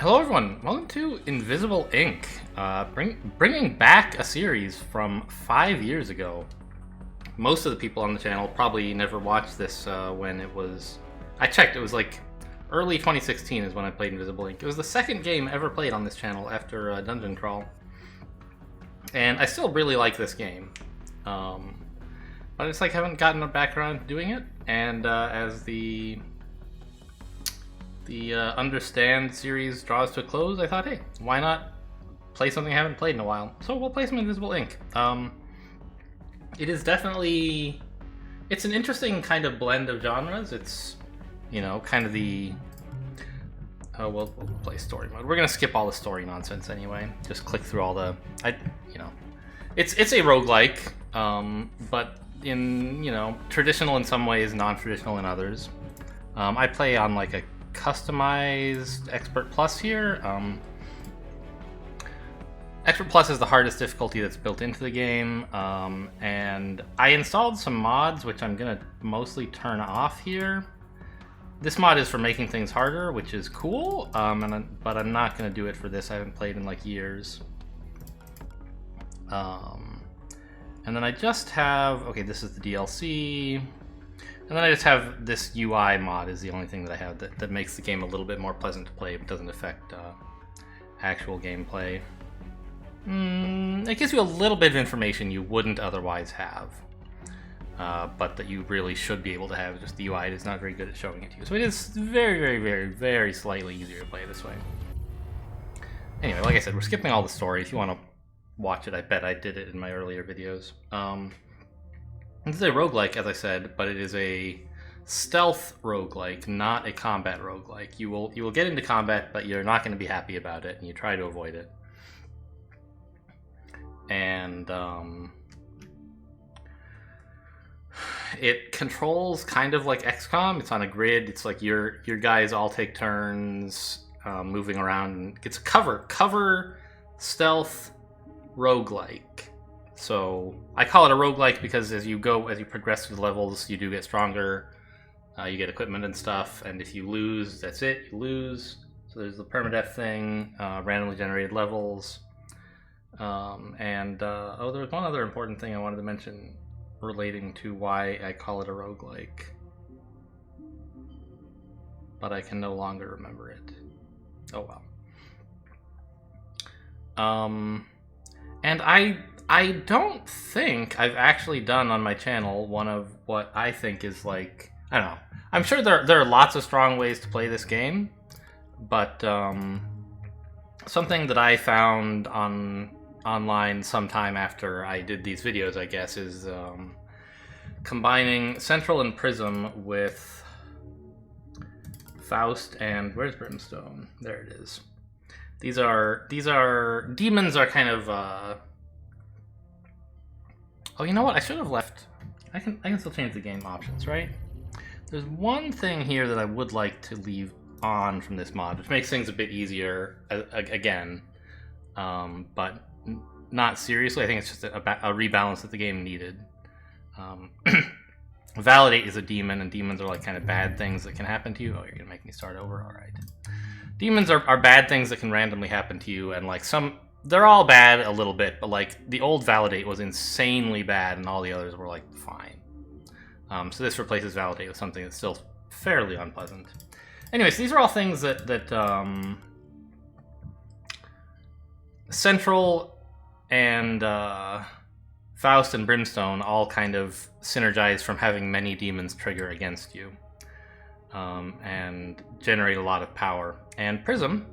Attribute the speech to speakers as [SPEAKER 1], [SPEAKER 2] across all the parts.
[SPEAKER 1] Hello everyone, welcome to Invisible Ink. Bringing back a series from 5 years ago. Most of the people on the channel probably never watched this when it was... I checked, it was like early 2016 is when I played Invisible Ink. It was the second game ever played on this channel after Dungeon Crawl. And I still really like this game. But I just haven't gotten back around to doing it. And as the Understand series draws to a close, I thought, hey, why not play something I haven't played in a while? So we'll play some Invisible Ink. It is definitely... It's an interesting kind of blend of genres. It's, you know, kind of the... we'll play story mode. We're going to skip all the story nonsense anyway. Just click through all the... It's a roguelike, but in, traditional in some ways, non-traditional in others. I play on like a customized Expert Plus here. Expert Plus is the hardest difficulty that's built into the game, and I installed some mods which I'm gonna mostly turn off here. This mod is for making things harder, which is cool, but I'm not gonna do it for this. I haven't played in like years. And then I just have, okay, this is the DLC. And then I just have this UI mod is the only thing that I have that makes the game a little bit more pleasant to play, but doesn't affect actual gameplay. It gives you a little bit of information you wouldn't otherwise have, but that you really should be able to have. Just the UI is not very good at showing it to you. So it is very, very, very, very slightly easier to play this way. Anyway, like I said, we're skipping all the story. If you want to watch it, I bet I did it in my earlier videos. This is a roguelike, as I said, but it is a stealth roguelike, not a combat roguelike. You will get into combat, but you're not going to be happy about it, and you try to avoid it. And it controls kind of like XCOM. It's on a grid. It's like your guys all take turns moving around. And it's a cover stealth roguelike. So I call it a roguelike because as you progress through the levels, you do get stronger. You get equipment and stuff, and if you lose, that's it. You lose. So there's the permadeath thing, randomly generated levels, oh, there was one other important thing I wanted to mention relating to why I call it a roguelike, but I can no longer remember it. Oh well. And I don't think I've actually done on my channel one of what I think is like, I don't know. I'm sure there are lots of strong ways to play this game, but something that I found online sometime after I did these videos, I guess, is combining Central and Prism with Faust and where's Brimstone? There it is. These are demons are kind of oh, you know what? I should have left. I can still change the game options, right? There's one thing here that I would like to leave on from this mod, which makes things a bit easier, again, but not seriously. I think it's just a rebalance that the game needed. Validate is a demon, and demons are like kind of bad things that can happen to you. Oh, you're gonna make me start over? All right. Demons are bad things that can randomly happen to you, and like they're all bad a little bit, but like the old Validate was insanely bad, and all the others were like fine. So this replaces Validate with something that's still fairly unpleasant. Anyways, these are all things that Central and Faust and Brimstone all kind of synergize from having many demons trigger against you, and generate a lot of power. And Prism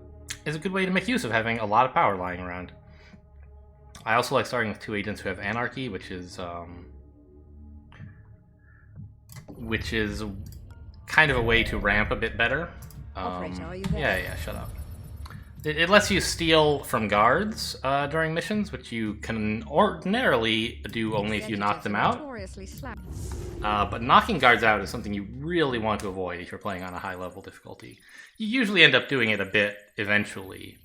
[SPEAKER 1] is a good way to make use of having a lot of power lying around. I also like starting with two agents who have Anarchy, which is kind of a way to ramp a bit better.
[SPEAKER 2] Operator, are you there?
[SPEAKER 1] Yeah, shut up. It lets you steal from guards during missions, which you can ordinarily do only if you knock them out. But knocking guards out is something you really want to avoid if you're playing on a high-level difficulty. You usually end up doing it a bit eventually,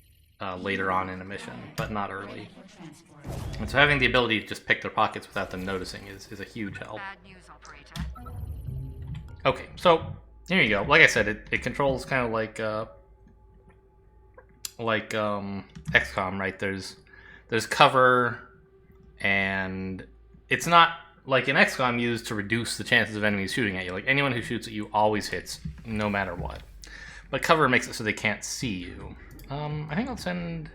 [SPEAKER 1] later on in a mission, but not early. And so having the ability to just pick their pockets without them noticing is a huge help. Okay, so here you go. Like I said, it controls kind of like like XCOM, right? There's cover, and it's not like in XCOM used to reduce the chances of enemies shooting at you. Like anyone who shoots at you always hits, no matter what. But cover makes it so they can't see you. I think I'll send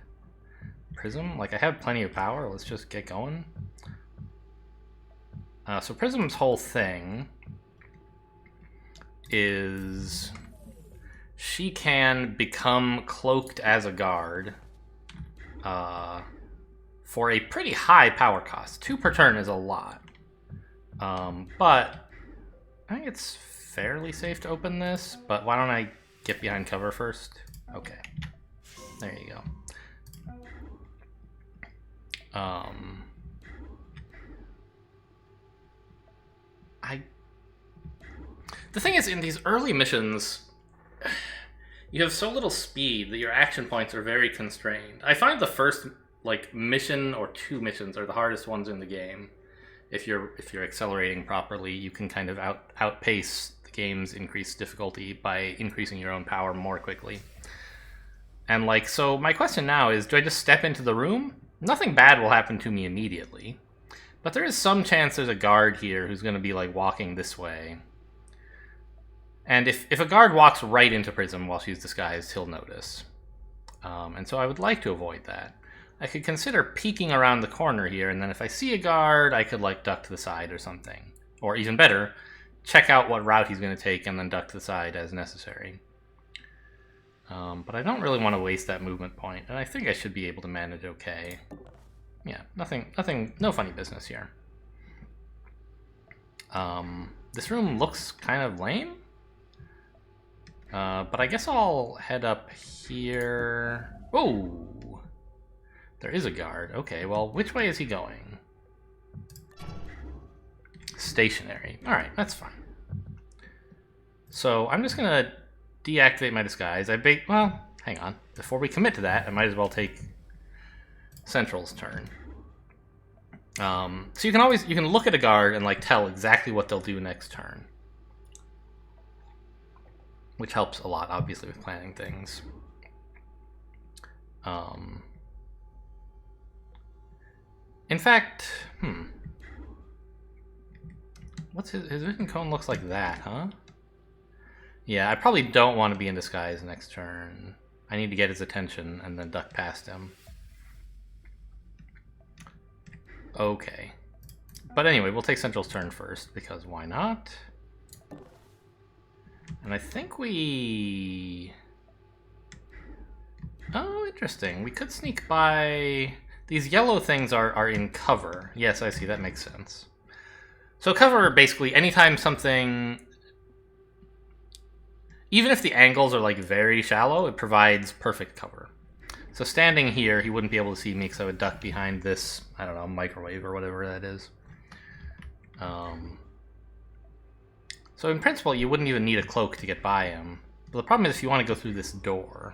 [SPEAKER 1] Prism. Like I have plenty of power. Let's just get going. So Prism's whole thing is she can become cloaked as a guard for a pretty high power cost. 2 per turn is a lot. But I think it's fairly safe to open this, but why don't I get behind cover first? Okay. There you go. The thing is, in these early missions, you have so little speed that your action points are very constrained. I find the first mission or 2 missions are the hardest ones in the game. If you're accelerating properly, you can kind of outpace the game's increased difficulty by increasing your own power more quickly. And so my question now is, do I just step into the room? Nothing bad will happen to me immediately, but there is some chance there's a guard here who's going to be walking this way. And if a guard walks right into Prism while she's disguised, he'll notice. And so I would like to avoid that. I could consider peeking around the corner here, and then if I see a guard, I could duck to the side or something. Or even better, check out what route he's going to take and then duck to the side as necessary. But I don't really want to waste that movement point, and I think I should be able to manage okay. Yeah, nothing, no funny business here. This room looks kind of lame. But I guess I'll head up here. Oh! There is a guard. Okay, well, which way is he going? Stationary. Alright, that's fine. So, I'm just gonna deactivate my disguise. Well, hang on. Before we commit to that, I might as well take Central's turn. So you can look at a guard and tell exactly what they'll do next turn. Which helps a lot, obviously, with planning things. In fact, what's his vision cone looks like that, huh? Yeah, I probably don't want to be in disguise next turn. I need to get his attention and then duck past him. Okay. But anyway, we'll take Central's turn first, because why not? And I think we... Oh, interesting. We could sneak by... These yellow things are in cover. Yes, I see. That makes sense. So cover, basically, anytime something... Even if the angles are very shallow, it provides perfect cover. So standing here, he wouldn't be able to see me because I would duck behind this, I don't know, microwave or whatever that is. So in principle, you wouldn't even need a cloak to get by him. But the problem is if you want to go through this door,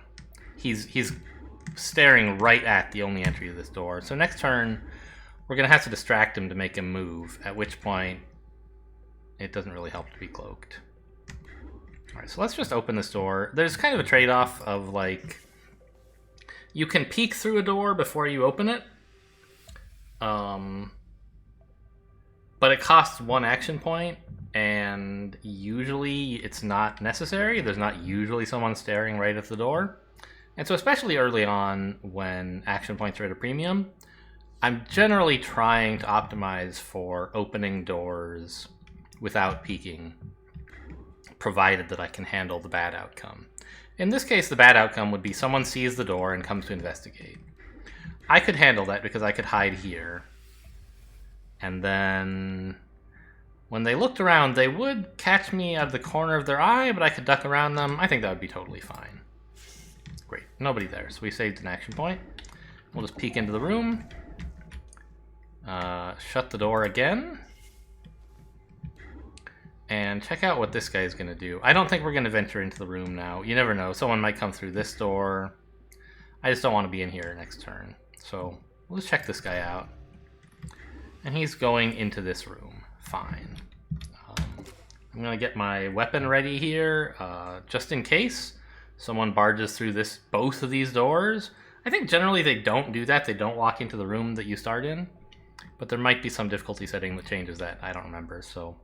[SPEAKER 1] he's staring right at the only entry to this door. So next turn, we're going to have to distract him to make him move, at which point it doesn't really help to be cloaked. Alright, so let's just open this door. There's kind of a trade-off of, you can peek through a door before you open it. But it costs 1 action point, and usually it's not necessary. There's not usually someone staring right at the door. And so especially early on, when action points are at a premium, I'm generally trying to optimize for opening doors without peeking, provided that I can handle the bad outcome. In this case, the bad outcome would be someone sees the door and comes to investigate. I could handle that because I could hide here. And then when they looked around, they would catch me out of the corner of their eye, but I could duck around them. I think that would be totally fine. Great. Nobody there, so we saved an action point. We'll just peek into the room. Shut the door again. And check out what this guy's going to do. I don't think we're going to venture into the room now. You never know. Someone might come through this door. I just don't want to be in here next turn. So we'll just check this guy out. And he's going into this room. Fine. I'm going to get my weapon ready here, just in case. someone barges through both of these doors. I think generally they don't do that. They don't walk into the room that you start in. But there might be some difficulty setting that changes that. I don't remember, so...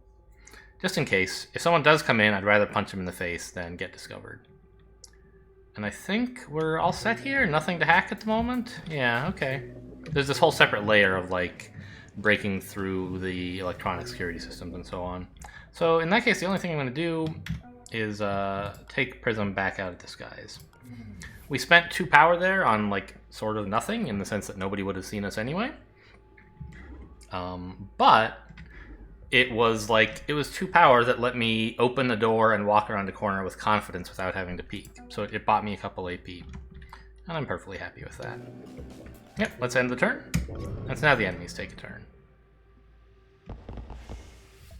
[SPEAKER 1] Just in case, if someone does come in, I'd rather punch them in the face than get discovered. And I think we're all set here? Nothing to hack at the moment? Yeah, okay. There's this whole separate layer of, like, breaking through the electronic security systems and so on. So in that case, the only thing I'm going to do is take Prism back out of disguise. We spent 2 power there on, like, sort of nothing, in the sense that nobody would have seen us anyway. But it was 2 power that let me open the door and walk around the corner with confidence without having to peek. So it bought me a couple AP. And I'm perfectly happy with that. Yep, let's end the turn. And so now the enemies take a turn.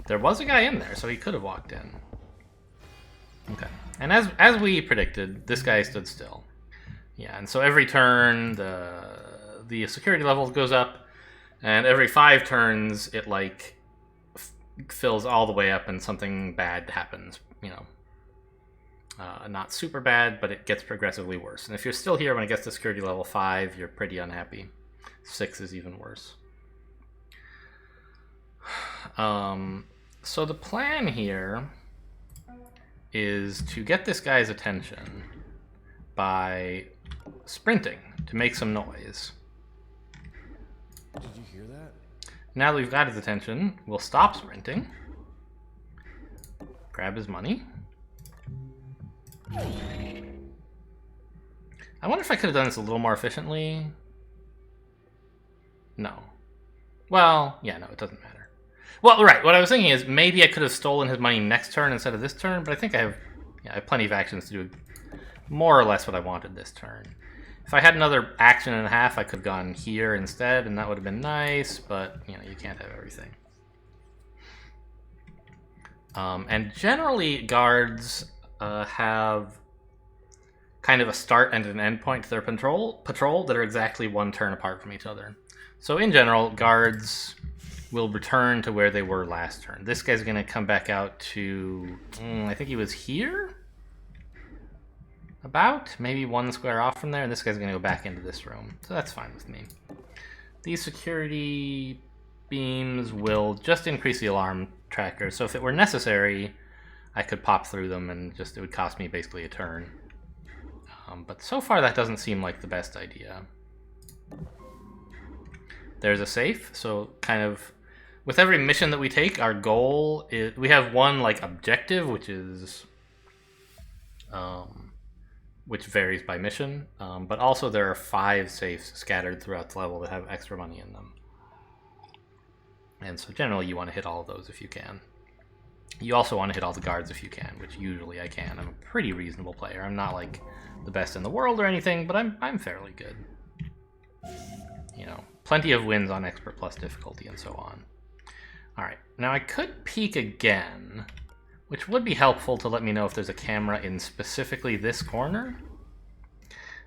[SPEAKER 1] There was a guy in there, so he could have walked in. Okay. And as we predicted, this guy stood still. Yeah, and so every turn the security level goes up. And every 5 turns, it, like, fills all the way up and something bad happens, you know. Not super bad, but it gets progressively worse. And if you're still here when it gets to security level 5, you're pretty unhappy. 6 is even worse. So the plan here is to get this guy's attention by sprinting to make some noise.
[SPEAKER 3] Did you hear that?
[SPEAKER 1] Now that we've got his attention, we'll stop sprinting. Grab his money. I wonder if I could have done this a little more efficiently. No. Well, yeah, no, it doesn't matter. Well, right, what I was thinking is maybe I could have stolen his money next turn instead of this turn, but I think I have plenty of actions to do more or less what I wanted this turn. If I had another action and a half, I could have gone here instead, and that would have been nice, but, you know, you can't have everything. And generally, guards have kind of a start and an end point to their patrol that are exactly 1 turn apart from each other. So in general, guards will return to where they were last turn. This guy's going to come back out to, I think he was here? About maybe 1 square off from there, and this guy's going to go back into this room. So that's fine with me. These security beams will just increase the alarm tracker. So if it were necessary, I could pop through them and it would cost me basically a turn. But so far that doesn't seem like the best idea. There's a safe, so kind of with every mission that we take, our goal is we have one like objective, which is which varies by mission, but also there are 5 safes scattered throughout the level that have extra money in them. And so generally you want to hit all of those if you can. You also want to hit all the guards if you can, which usually I can. I'm a pretty reasonable player. I'm not like the best in the world or anything, but I'm fairly good. You know, plenty of wins on Expert Plus difficulty and so on. Alright, now I could peek again, which would be helpful to let me know if there's a camera in specifically this corner.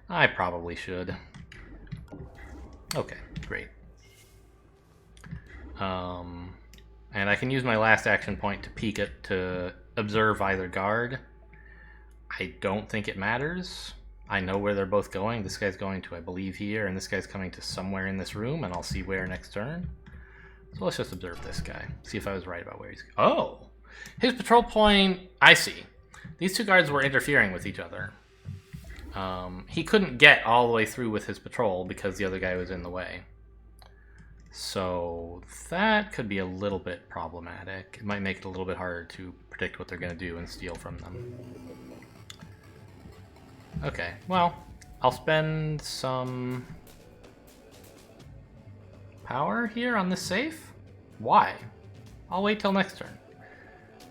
[SPEAKER 1] I probably should. Okay, great. And I can use my last action point to peek it to observe either guard. I don't think it matters. I know where they're both going. This guy's going to, I believe, here, and this guy's coming to somewhere in this room, and I'll see where next turn. So let's just observe this guy. See if I was right about where he's going. Oh! His patrol point, I see. These 2 guards were interfering with each other. He couldn't get all the way through with his patrol because the other guy was in the way. So that could be a little bit problematic. It might make it a little bit harder to predict what they're going to do and steal from them. Okay, well, I'll spend some power here on this safe. Why? I'll wait till next turn.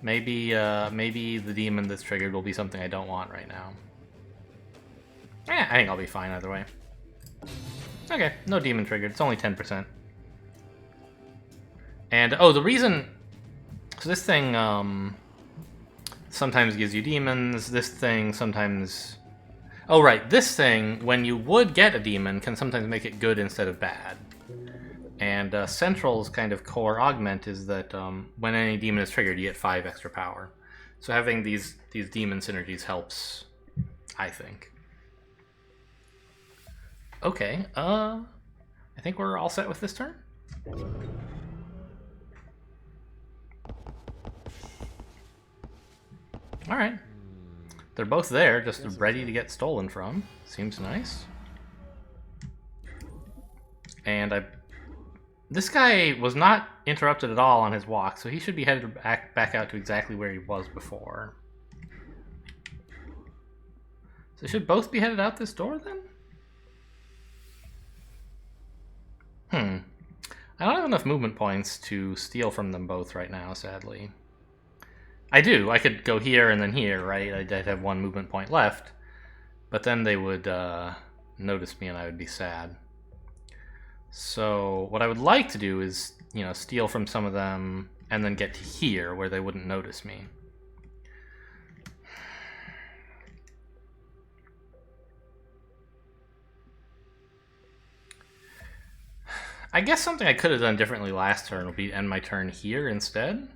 [SPEAKER 1] Maybe the demon that's triggered will be something I don't want right now. I think I'll be fine either way. Okay, no demon triggered. It's only 10%. And, oh, the reason... So this thing, sometimes gives you demons. This thing sometimes... Oh, right. This thing, when you would get a demon, can sometimes make it good instead of bad. And Central's kind of core augment is that when any demon is triggered, you get 5 extra power. So having these demon synergies helps I think. Okay, I think we're all set with this turn. Alright. They're both there, just ready to get stolen from. Seems nice. And this guy was not interrupted at all on his walk, so he should be headed back out to exactly where he was before. So they should both be headed out this door, then? I don't have enough movement points to steal from them both right now, sadly. I do. I could go here and then here, right? I'd have one movement point left. But then they would notice me and I would be sad. So what I would like to do is, you know, steal from some of them and then get to here where they wouldn't notice me. I guess something I could have done differently last turn would be end my turn here instead.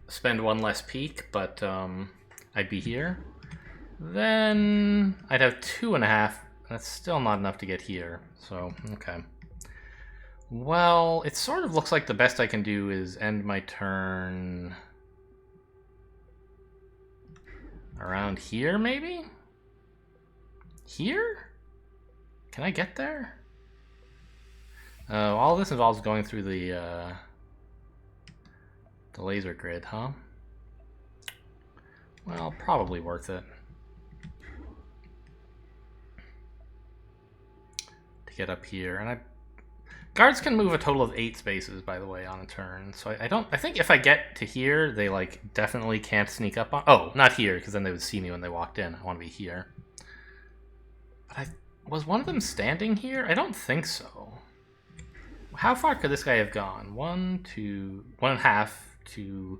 [SPEAKER 1] Spend one less peak, but I'd be here. Then I'd have 2.5. That's still not enough to get here, so okay. Well, it sort of looks like the best I can do is end my turn around here, maybe? Here? Can I get there? All this involves going through the laser grid, huh? Well, probably worth it. To get up here, and guards can move a total of 8 spaces, by the way, on a turn. So I think if I get to here, they like definitely can't sneak up on. Oh, not here, because then they would see me when they walked in. I want to be here. But was one of them standing here? I don't think so. How far could this guy have gone? 1, 2, 1.5, 2,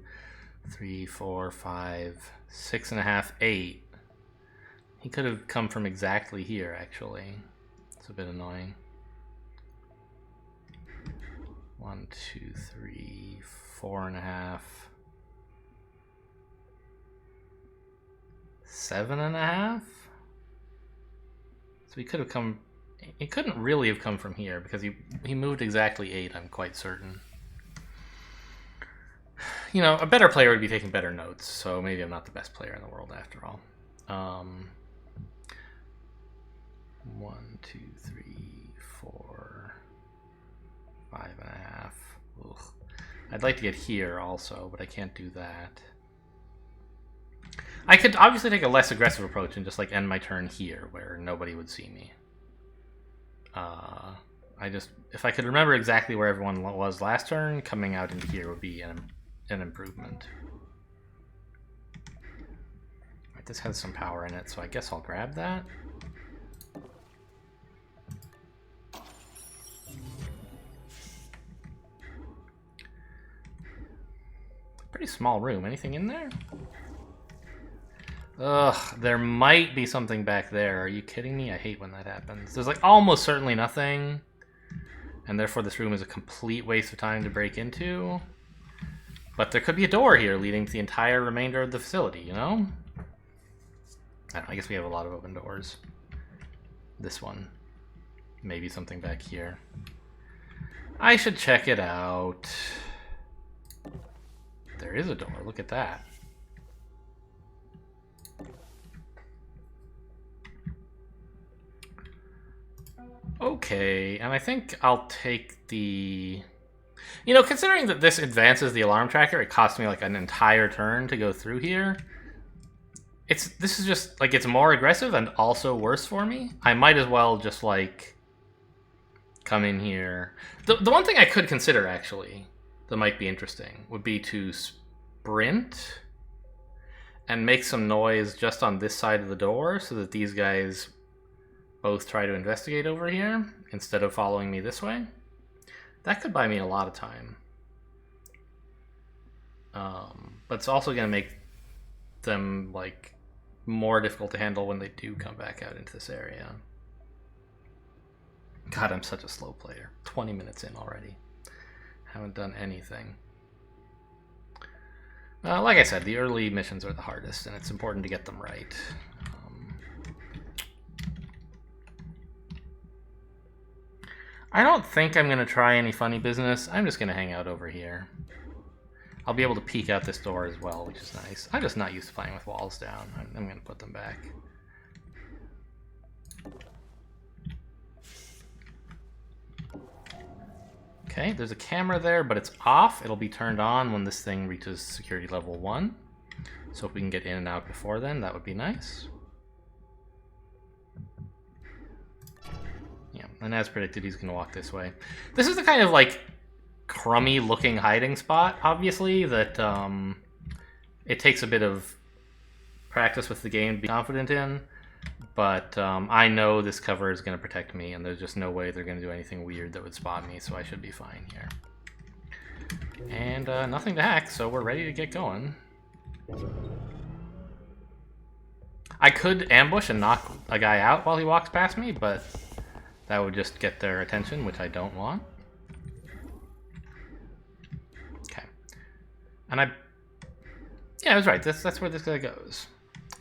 [SPEAKER 1] 3, 4, 5, 6.5, 8. He could have come from exactly here, actually. It's a bit annoying. 1, 2, 3, 4.5, 7.5. So he could have come. He couldn't really have come from here because he moved exactly 8. I'm quite certain. You know, a better player would be taking better notes, so maybe I'm not the best player in the world after all. 1, 2, 3, 4, 5.5. Ugh. I'd like to get here also, but I can't do that. I could obviously take a less aggressive approach and just like end my turn here where nobody would see me. If I could remember exactly where everyone was last turn, coming out into here would be an improvement. Right, this has some power in it, so I guess I'll grab that. Pretty small room. Anything in there? Ugh, there might be something back there. Are you kidding me? I hate when that happens. There's like almost certainly nothing, and therefore this room is a complete waste of time to break into. But there could be a door here leading to the entire remainder of the facility, you know? I don't know, I guess we have a lot of open doors. This one. Maybe something back here. I should check it out. There is a door, look at that. Okay, and I think I'll take the... You know, considering that this advances the alarm tracker, it costs me like an entire turn to go through here. This is just, like, it's more aggressive and also worse for me. I might as well just, like, come in here. The one thing I could consider, actually, that might be interesting, would be to sprint and make some noise just on this side of the door so that these guys both try to investigate over here instead of following me this way. That could buy me a lot of time. But it's also going to make them like more difficult to handle when they do come back out into this area. God, I'm such a slow player. 20 minutes in already. Haven't done anything. Like I said, the early missions are the hardest, and it's important to get them right. I don't think I'm going to try any funny business. I'm just going to hang out over here. I'll be able to peek out this door as well, which is nice. I'm just not used to playing with walls down. I'm going to put them back. Okay, there's a camera there, but it's off. It'll be turned on when this thing reaches security level 1. So if we can get in and out before then, that would be nice. Yeah, and as predicted, he's going to walk this way. This is the kind of, like, crummy-looking hiding spot, obviously, that it takes a bit of practice with the game to be confident in. But I know this cover is going to protect me, and there's just no way they're going to do anything weird that would spot me, so I should be fine here. And nothing to hack, so we're ready to get going. I could ambush and knock a guy out while he walks past me, but that would just get their attention, which I don't want. Okay. And yeah, I was right. That's where this guy goes.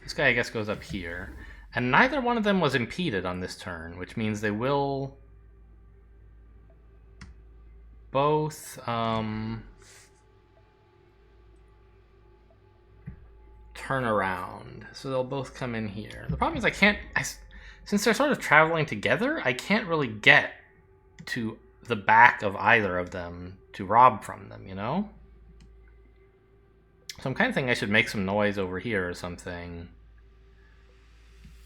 [SPEAKER 1] This guy, I guess, goes up here. And neither one of them was impeded on this turn, which means they will both turn around. So they'll both come in here. The problem is since they're sort of traveling together, I can't really get to the back of either of them to rob from them, you know? So I'm kind of thinking I should make some noise over here or something.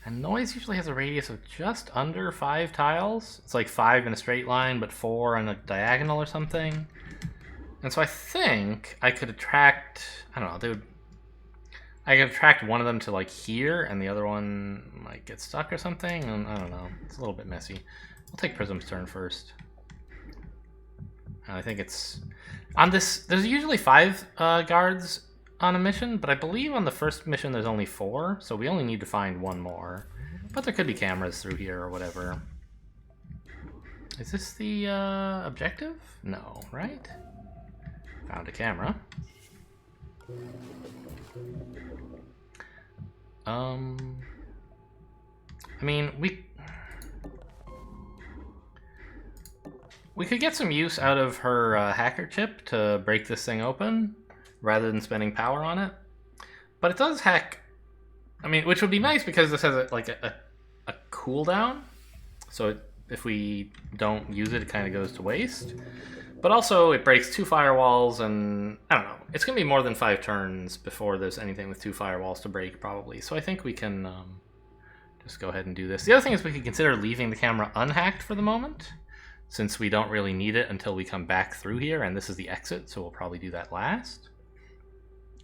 [SPEAKER 1] And noise usually has a radius of just under 5 tiles. It's like 5 in a straight line, but 4 on a diagonal or something. And so I think I could attract, I don't know, I could attract one of them to like here, and the other one might get stuck or something. And I don't know, it's a little bit messy. I'll take Prism's turn first. And I think it's, on this, there's usually 5 guards on a mission, but I believe on the first mission there's only 4, so we only need to find 1 more. But there could be cameras through here or whatever. Is this the objective? No, right? Found a camera. I mean, we could get some use out of her hacker chip to break this thing open, rather than spending power on it. But it does hack, I mean, which would be nice because this has a cooldown. So if we don't use it, it kind of goes to waste. But also it breaks 2 firewalls, and I don't know, it's going to be more than 5 turns before there's anything with 2 firewalls to break, probably. So I think we can just go ahead and do this. The other thing is we could consider leaving the camera unhacked for the moment, since we don't really need it until we come back through here, and this is the exit, so we'll probably do that last.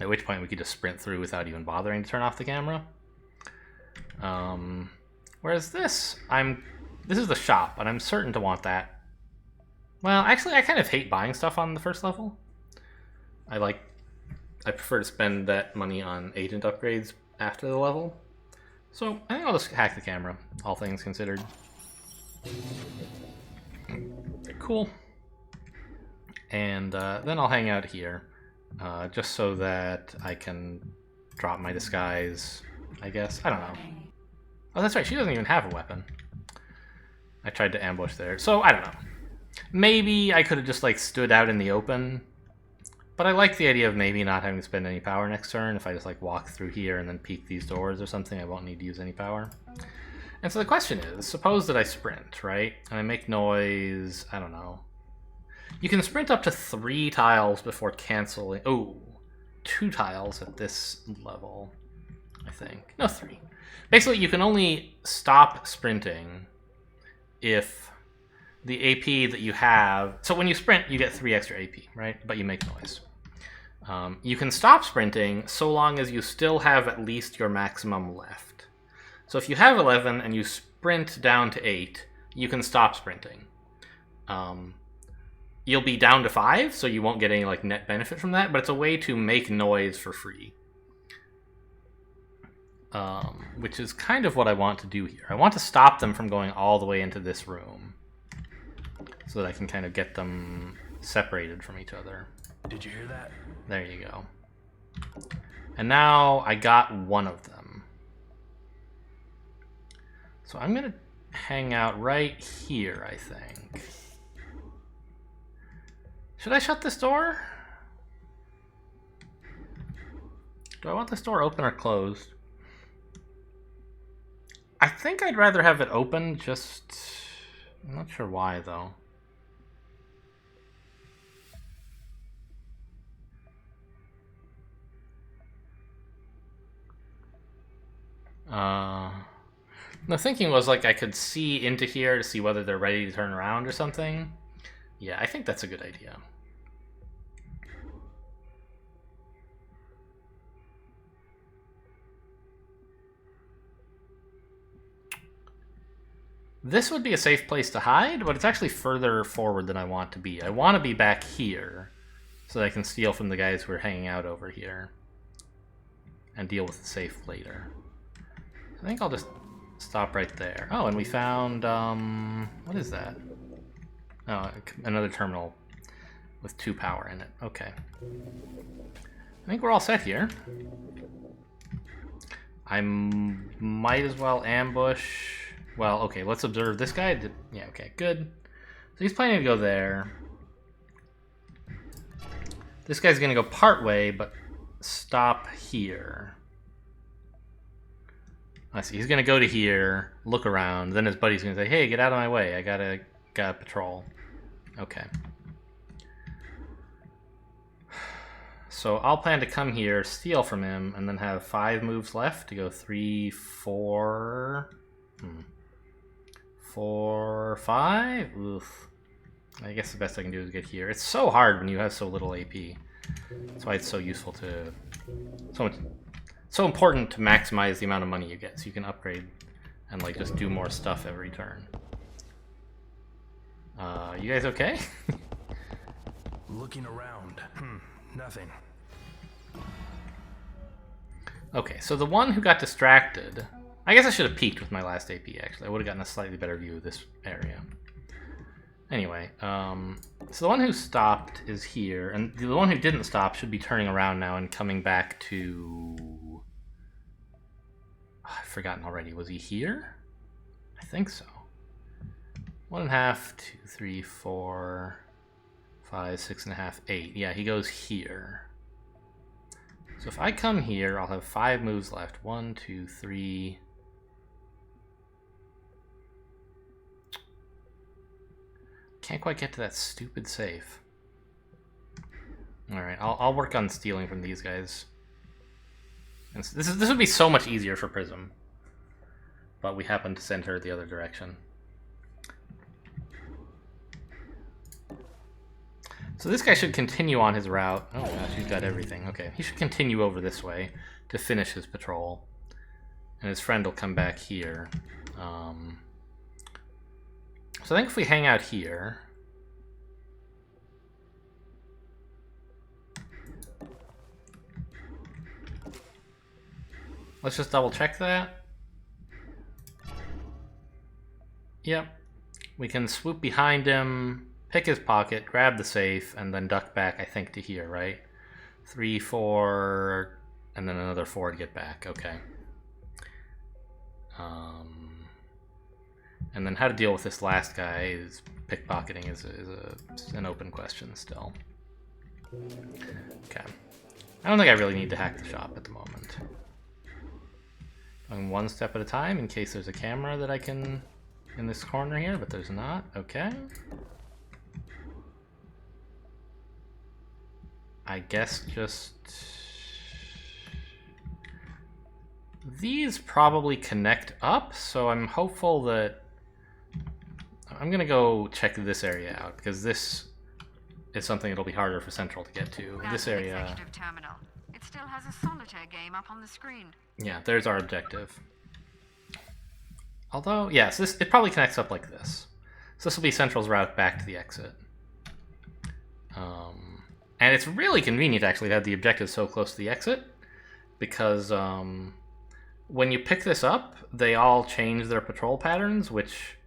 [SPEAKER 1] At which point we could just sprint through without even bothering to turn off the camera. Whereas this is the shop, and I'm certain to want that. Well, actually, I kind of hate buying stuff on the first level. I prefer to spend that money on agent upgrades after the level. So I think I'll just hack the camera, all things considered. Cool. And then I'll hang out here. Just so that I can drop my disguise, I guess. I don't know. Oh, that's right, she doesn't even have a weapon. I tried to ambush there. So, I don't know. Maybe I could have just, like, stood out in the open. But I like the idea of maybe not having to spend any power next turn. If I just, like, walk through here and then peek these doors or something, I won't need to use any power. And so the question is, suppose that I sprint, right? And I make noise, I don't know. You can sprint up to 3 tiles before canceling. Oh, 2 tiles at this level, I think. No, 3. Basically, you can only stop sprinting if the AP that you have... So when you sprint, you get 3 extra AP, right? But you make noise. You can stop sprinting so long as you still have at least your maximum left. So if you have 11 and you sprint down to 8, you can stop sprinting. You'll be down to 5, so you won't get any like net benefit from that, but it's a way to make noise for free. Which is kind of what I want to do here. I want to stop them from going all the way into this room, so that I can kind of get them separated from each other.
[SPEAKER 3] Did you hear that?
[SPEAKER 1] There you go. And now I got one of them. So I'm going to hang out right here, I think. Should I shut this door? Do I want this door open or closed? I think I'd rather have it open, just... I'm not sure why, though. The thinking was like I could see into here to see whether they're ready to turn around or something. Yeah, I think that's a good idea. This would be a safe place to hide, but it's actually further forward than I want to be. I want to be back here so that I can steal from the guys who are hanging out over here and deal with the safe later. I think I'll just stop right there. Oh, and we found, what is that? Oh, another terminal with 2 power in it. Okay. I think we're all set here. I might as well ambush... Well, okay, let's observe this guy. Yeah, okay, good. So he's planning to go there. This guy's gonna go part way, but stop here. I see. He's gonna go to here, look around, then his buddy's gonna say, "Hey, get out of my way! I gotta patrol." Okay. So I'll plan to come here, steal from him, and then have 5 moves left to go 3, 4, 4, 5. Oof. I guess the best I can do is get here. It's so hard when you have so little AP. That's why it's so useful to so important to maximize the amount of money you get, so you can upgrade and like just do more stuff every turn. You guys okay?
[SPEAKER 3] Looking around. Nothing.
[SPEAKER 1] Okay, so the one who got distracted... I guess I should have peeked with my last AP, actually. I would have gotten a slightly better view of this area. Anyway, so the one who stopped is here, and the one who didn't stop should be turning around now and coming back to... I've forgotten already. Was he here? I think so. 1.5, 2, 3, 4, 5, 6.5, 8. Yeah, he goes here. So if I come here, I'll have 5 moves left. 1, 2, 3... Can't quite get to that stupid safe. Alright, I'll work on stealing from these guys. And this would be so much easier for Prism. But we happen to send her the other direction. So this guy should continue on his route. Oh gosh, he's got everything. Okay, he should continue over this way to finish his patrol. And his friend will come back here. So I think if we hang out here... Let's just double check that. Yep. We can swoop behind him, pick his pocket, grab the safe, and then duck back, I think, to here, right? 3, 4, and then another 4 to get back. Okay. And then how to deal with this last guy is pickpocketing is an open question still. Okay. I don't think I really need to hack the shop at the moment. Going 1 step at a time in case there's a camera that I can in this corner here, but there's not. Okay. I guess just... These probably connect up, so I'm hopeful that... I'm gonna go check this area out, because this is something that'll be harder for Central to get to.
[SPEAKER 2] That's
[SPEAKER 1] this area...
[SPEAKER 2] the executive terminal. It still has a solitaire game up on the screen.
[SPEAKER 1] Yeah, there's our objective. Although, yes, yeah, so it probably connects up like this. So this will be Central's route back to the exit. And it's really convenient, actually, to have the objective so close to the exit, because when you pick this up, they all change their patrol patterns, which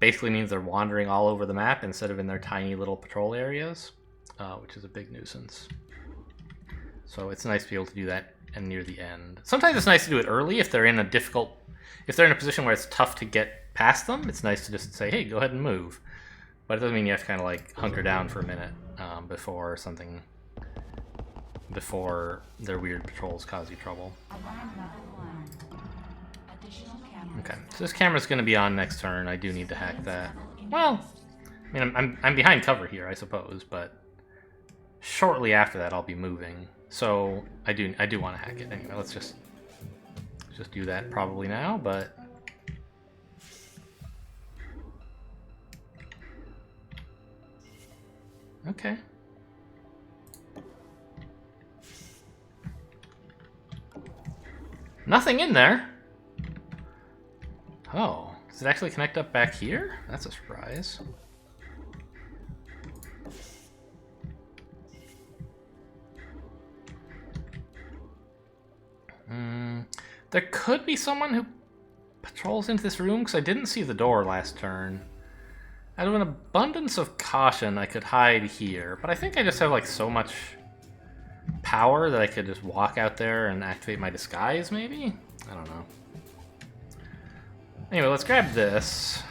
[SPEAKER 1] basically means they're wandering all over the map instead of in their tiny little patrol areas, which is a big nuisance. So it's nice to be able to do that and near the end. Sometimes it's nice to do it early if they're in a position where it's tough to get past them. It's nice to just say, hey, go ahead and move. But it doesn't mean you have to kind of like hunker down for a minute before their weird patrols cause you trouble. Okay, so this camera's going to be on next turn. I do need to hack that. Well, I mean, I'm behind cover here, I suppose, but shortly after that I'll be moving. So I do want to hack it. Anyway, let's just do that probably now, but okay. Nothing in there. Oh, does it actually connect up back here? That's a surprise. There could be someone who patrols into this room, because I didn't see the door last turn. Out of an abundance of caution, I could hide here, but I think I just have like so much power that I could just walk out there and activate my disguise, maybe? I don't know. Anyway, let's grab this.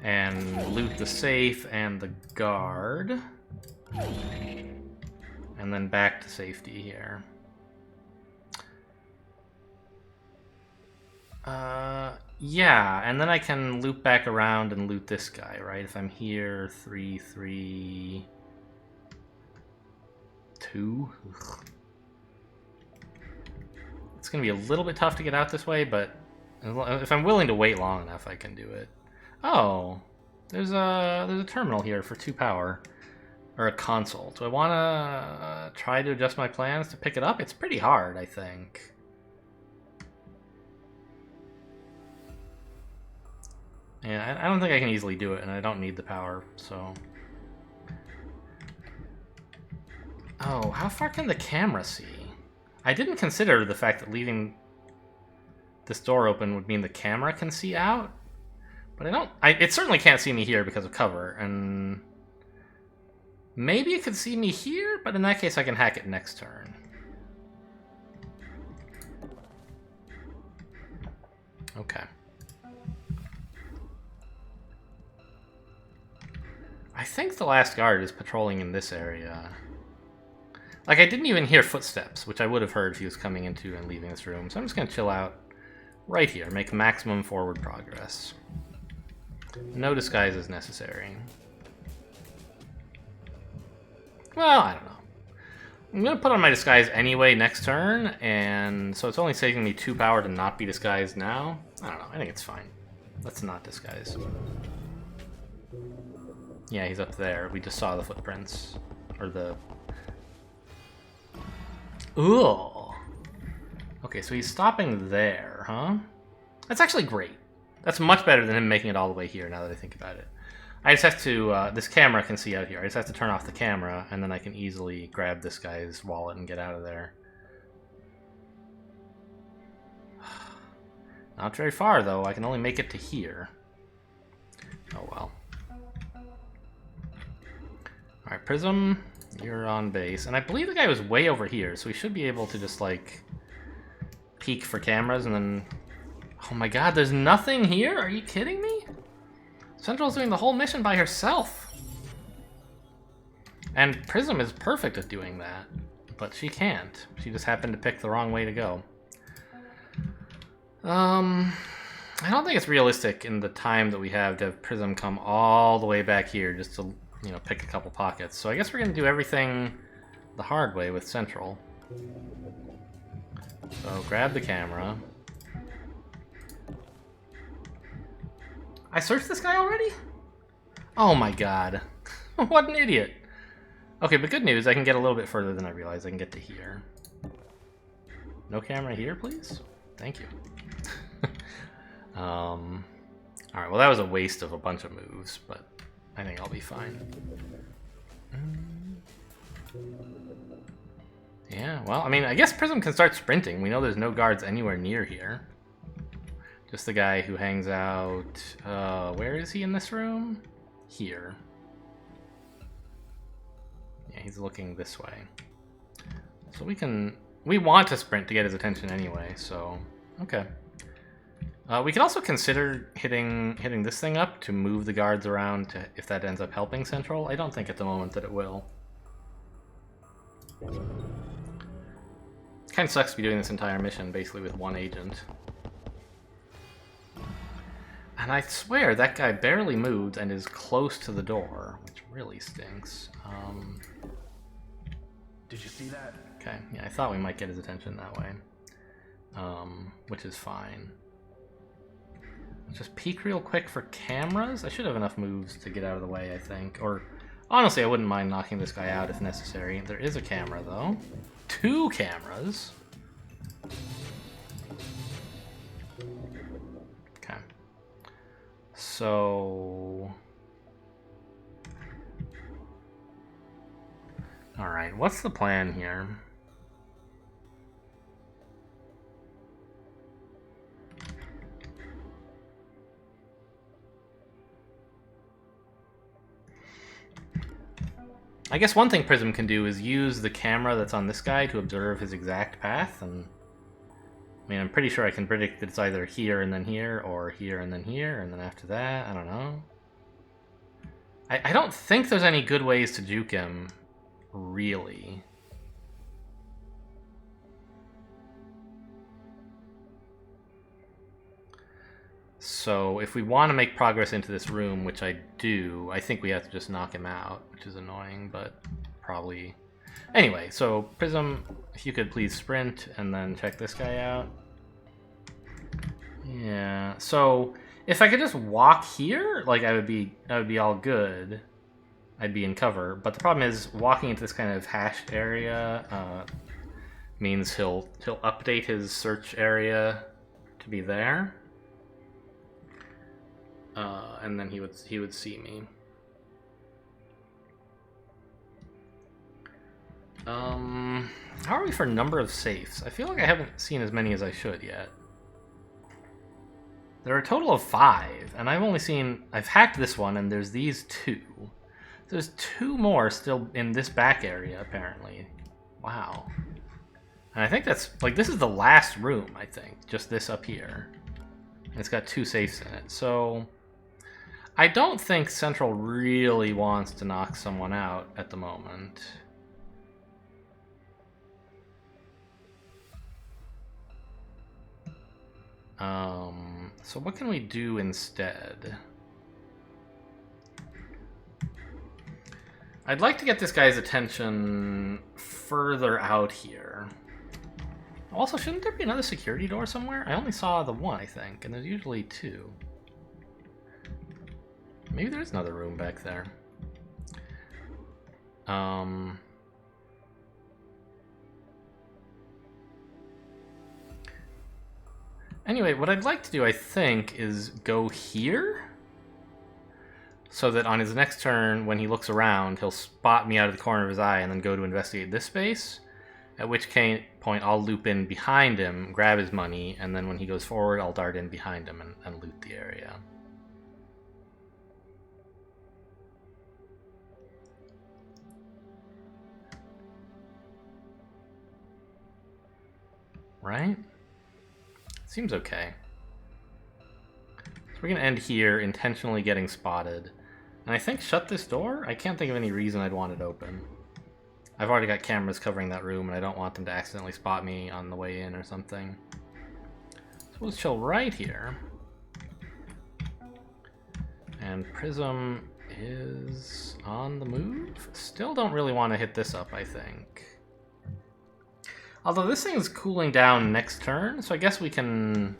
[SPEAKER 1] And loot the safe and the guard. And then back to safety here. Yeah, and then I can loop back around and loot this guy, right? If I'm here, 3, 3, 2. Ugh. It's gonna be a little bit tough to get out this way, but if I'm willing to wait long enough, I can do it. Oh, there's a terminal here for 2 power. Or a console. Do I want to try to adjust my plans to pick it up? It's pretty hard, I think. Yeah, I don't think I can easily do it, and I don't need the power, so... Oh, how far can the camera see? I didn't consider the fact that leaving this door open would mean the camera can see out. But it certainly can't see me here because of cover, and... Maybe it could see me here, but in that case I can hack it next turn. Okay. I think the last guard is patrolling in this area. Like, I didn't even hear footsteps, which I would have heard if he was coming into and leaving this room. So I'm just going to chill out right here, make maximum forward progress. No disguise is necessary. Well, I don't know. I'm going to put on my disguise anyway next turn, and so it's only taking me 2 power to not be disguised now. I don't know. I think it's fine. Let's not disguise. Yeah, he's up there. We just saw the footprints. Or the... Ooh! Okay, so he's stopping there, huh? That's actually great. That's much better than him making it all the way here, now that I think about it. I just have to, this camera can see out here. I just have to turn off the camera, and then I can easily grab this guy's wallet and get out of there. Not very far, though. I can only make it to here. Oh, well. Alright, Prism, you're on base. And I believe the guy was way over here, so we should be able to just, like, peek for cameras and then... Oh my god, there's nothing here? Are you kidding me? Central's doing the whole mission by herself. And Prism is perfect at doing that. But she can't. She just happened to pick the wrong way to go. I don't think it's realistic in the time that we have to have Prism come all the way back here just to, you know, pick a couple pockets. So I guess we're going to do everything the hard way with Central. So grab the camera. I searched this guy already? Oh my god. What an idiot. Okay, but good news, I can get a little bit further than I realized. I can get to here. No camera here, please? Thank you. Alright, well that was a waste of a bunch of moves, but I think I'll be fine. Yeah, well, I mean, I guess Prism can start sprinting. We know there's no guards anywhere near here. Just the guy who hangs out... where is he in this room? Here. Yeah, he's looking this way. So we can... We want to sprint to get his attention anyway, so... Okay. We can also consider hitting this thing up to move the guards around to, if that ends up helping Central. I don't think at the moment that it will. It kind of sucks to be doing this entire mission basically with one agent. And I swear that guy barely moved and is close to the door, which really stinks.
[SPEAKER 3] Did you see that?
[SPEAKER 1] Okay, yeah, I thought we might get his attention that way. Which is fine. Let's just peek real quick for cameras. I should have enough moves to get out of the way, I think. Or, honestly, I wouldn't mind knocking this guy out if necessary. There is a camera, though. 2 cameras. Okay. So... Alright, what's the plan here? I guess one thing Prism can do is use the camera that's on this guy to observe his exact path, and I mean, I'm pretty sure I can predict that it's either here and then here, or here and then here, and then after that, I don't know. I don't think there's any good ways to juke him, really. So if we want to make progress into this room, which I do, I think we have to just knock him out, which is annoying, but probably... Anyway, so Prism, if you could please sprint and then check this guy out. Yeah, so if I could just walk here, like I would be all good. I'd be in cover, but the problem is walking into this kind of hashed area means he'll update his search area to be there. And then he would see me. How are we for number of safes? I feel like I haven't seen as many as I should yet. There are a total of 5, and I've hacked this one, and there's these 2. There's 2 more still in this back area, apparently. Wow. And I think that's, like, this is the last room, I think. Just this up here. And it's got 2 safes in it, so... I don't think Central really wants to knock someone out at the moment. So what can we do instead? I'd like to get this guy's attention further out here. Also, shouldn't there be another security door somewhere? I only saw the one, I think, and there's usually 2. Maybe there's another room back there. Anyway, what I'd like to do, I think, is go here, so that on his next turn, when he looks around, he'll spot me out of the corner of his eye and then go to investigate this space, at which point I'll loop in behind him, grab his money, and then when he goes forward, I'll dart in behind him and loot the area. Right? Seems okay. So we're going to end here, intentionally getting spotted. And I think shut this door? I can't think of any reason I'd want it open. I've already got cameras covering that room, and I don't want them to accidentally spot me on the way in or something. So we'll chill right here. And Prism is on the move. Still don't really want to hit this up, I think. Although this thing is cooling down next turn, so I guess we can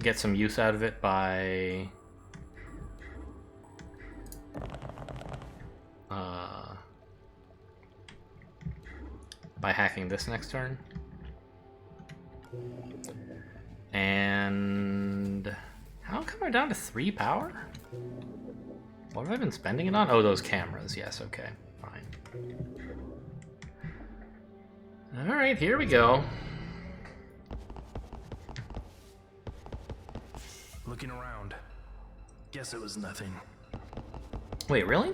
[SPEAKER 1] get some use out of it by... by hacking this next turn. And... how come we're down to 3 power? What have I been spending it on? Oh, those cameras. Yes, okay. Fine. Alright, here we go.
[SPEAKER 3] Looking around. Guess it was nothing.
[SPEAKER 1] Wait, really?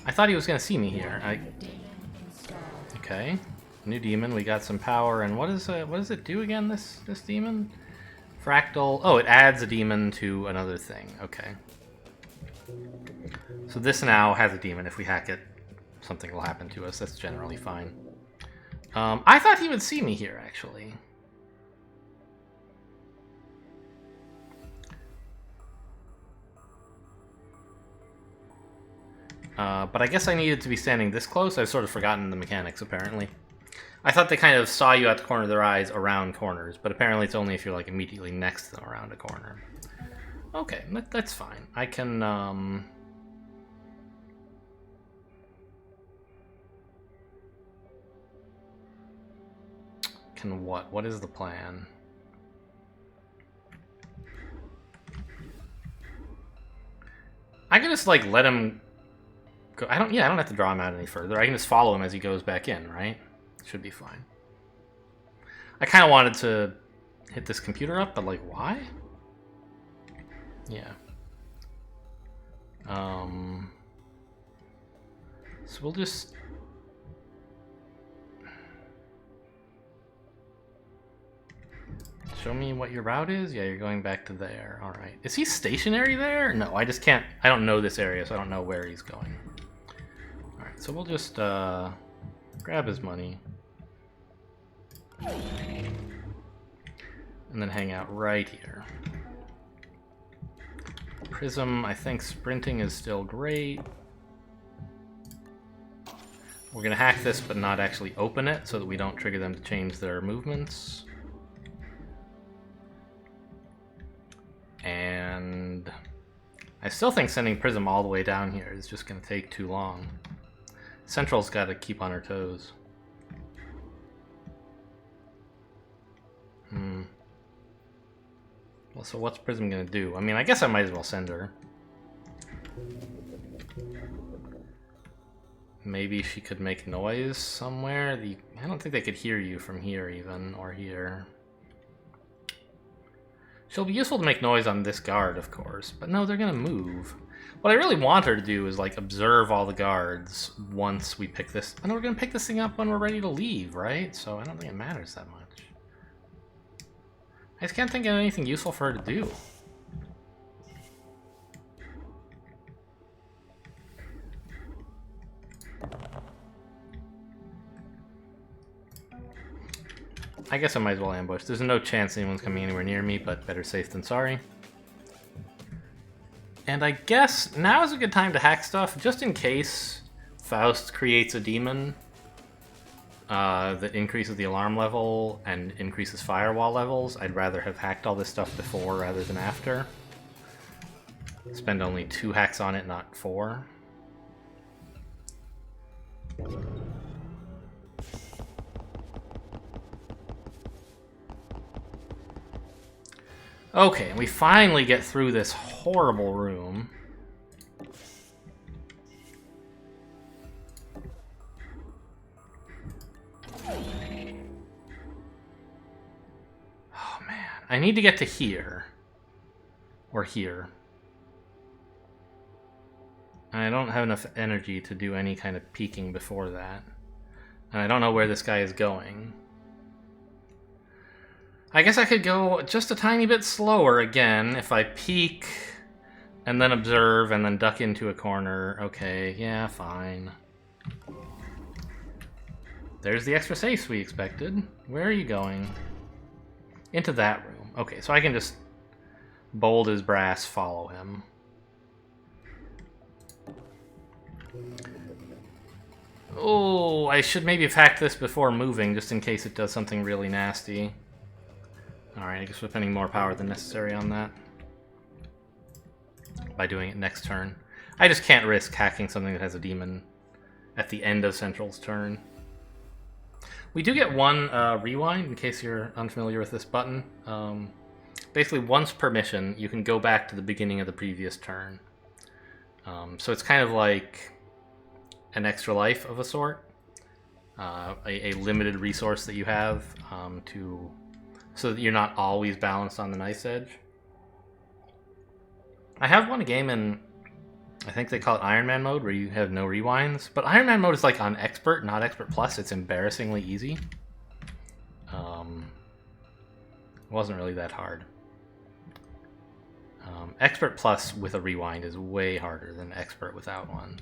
[SPEAKER 1] I thought he was gonna see me here. Okay. New demon, we got some power, and what does it do again, this demon? Fractal. Oh, it adds a demon to another thing. Okay. So this now has a demon. If we hack it, something will happen to us. That's generally fine. I thought he would see me here, actually. But I guess I needed to be standing this close. I've sort of forgotten the mechanics, apparently. I thought they kind of saw you at the corner of their eyes around corners, but apparently it's only if you're like immediately next to them around a corner. Okay, that's fine. I can, Can what? What is the plan? I can just like let him go. I don't have to draw him out any further. I can just follow him as he goes back in, right? Should be fine. I kind of wanted to hit this computer up, but like, why? Yeah. So we'll just... Show me what your route is? Yeah, you're going back to there. Alright. Is he stationary there? No, I just can't... I don't know this area, so I don't know where he's going. Alright, so we'll just grab his money. And then hang out right here. Prism, I think sprinting is still great. We're gonna hack this, but not actually open it, so that we don't trigger them to change their movements. And I still think sending Prism all the way down here is just gonna take too long. Central's gotta keep on her toes. Well, so what's Prism gonna do? I mean, I guess I might as well send her. Maybe she could make noise somewhere. I don't think they could hear you from here even, or here. She'll be useful to make noise on this guard, of course, but no, they're gonna move. What I really want her to do is, like, observe all the guards once we pick this. I know we're gonna pick this thing up when we're ready to leave, right? So I don't think it matters that much. I just can't think of anything useful for her to do. I guess I might as well ambush. There's no chance anyone's coming anywhere near me, but better safe than sorry. And I guess now is a good time to hack stuff, just in case Faust creates a demon that increases the alarm level and increases firewall levels. I'd rather have hacked all this stuff before rather than after. Spend only 2 hacks on it, not 4. Okay, and we finally get through this horrible room. Oh man, I need to get to here. Or here. And I don't have enough energy to do any kind of peeking before that. And I don't know where this guy is going. I guess I could go just a tiny bit slower again if I peek and then observe and then duck into a corner. Okay, yeah, fine. There's the extra safes we expected. Where are you going? Into that room. Okay, so I can just bold as brass follow him. Oh, I should maybe have hacked this before moving just in case it does something really nasty. Alright, I guess we're spending more power than necessary on that. By doing it next turn. I just can't risk hacking something that has a demon at the end of Central's turn. We do get one rewind, in case you're unfamiliar with this button. Basically, once per mission, you can go back to the beginning of the previous turn. So it's kind of like an extra life of a sort. A limited resource that you have so that you're not always balanced on the knife's edge. I have won a game in, I think they call it Iron Man mode, where you have no rewinds. But Iron Man mode is like on Expert, not Expert Plus. It's embarrassingly easy. It wasn't really that hard. Expert Plus with a rewind is way harder than Expert without one.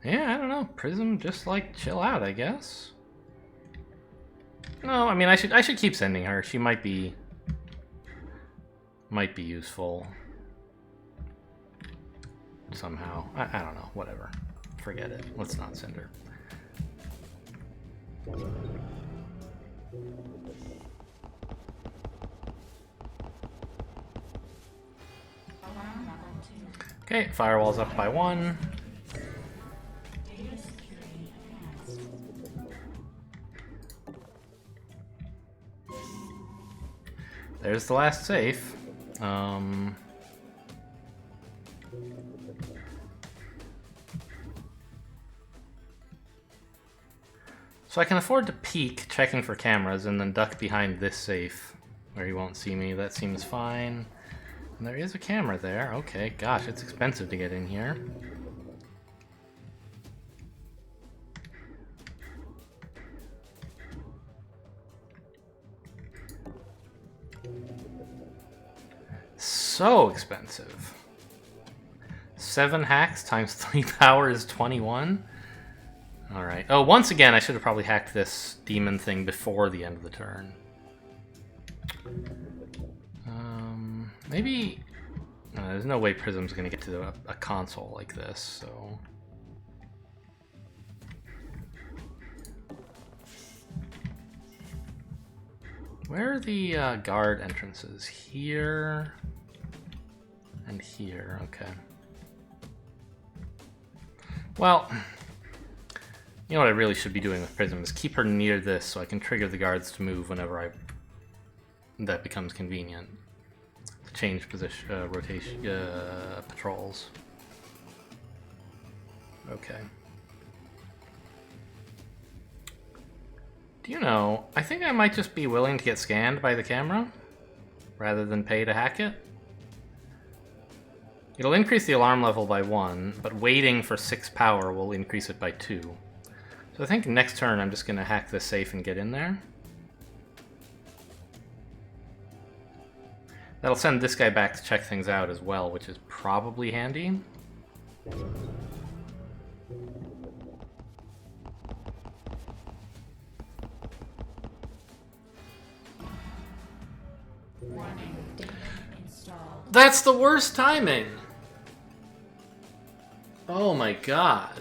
[SPEAKER 1] Yeah, I don't know. Prism, just like chill out, I guess. No, I mean I should keep sending her. She might be useful somehow. I don't know. Whatever. Forget it. Let's not send her. Okay, firewall's up by 1. There's the last safe. So I can afford to peek, checking for cameras, and then duck behind this safe, where he won't see me. That seems fine. And there is a camera there. Okay, gosh, it's expensive to get in here. So expensive. 7 hacks times 3 power is 21. Alright. Oh, once again, I should have probably hacked this demon thing before the end of the turn. Maybe... there's no way Prism's going to get to a console like this, so... Where are the guard entrances? Here... and here, okay. Well... You know what I really should be doing with Prism is keep her near this so I can trigger the guards to move whenever that becomes convenient. To change position, rotation, patrols. Okay. Do you know, I think I might just be willing to get scanned by the camera rather than pay to hack it. It'll increase the alarm level by 1, but waiting for 6 power will increase it by 2. So I think next turn I'm just going to hack this safe and get in there. That'll send this guy back to check things out as well, which is probably handy. That's the worst timing! Oh my god.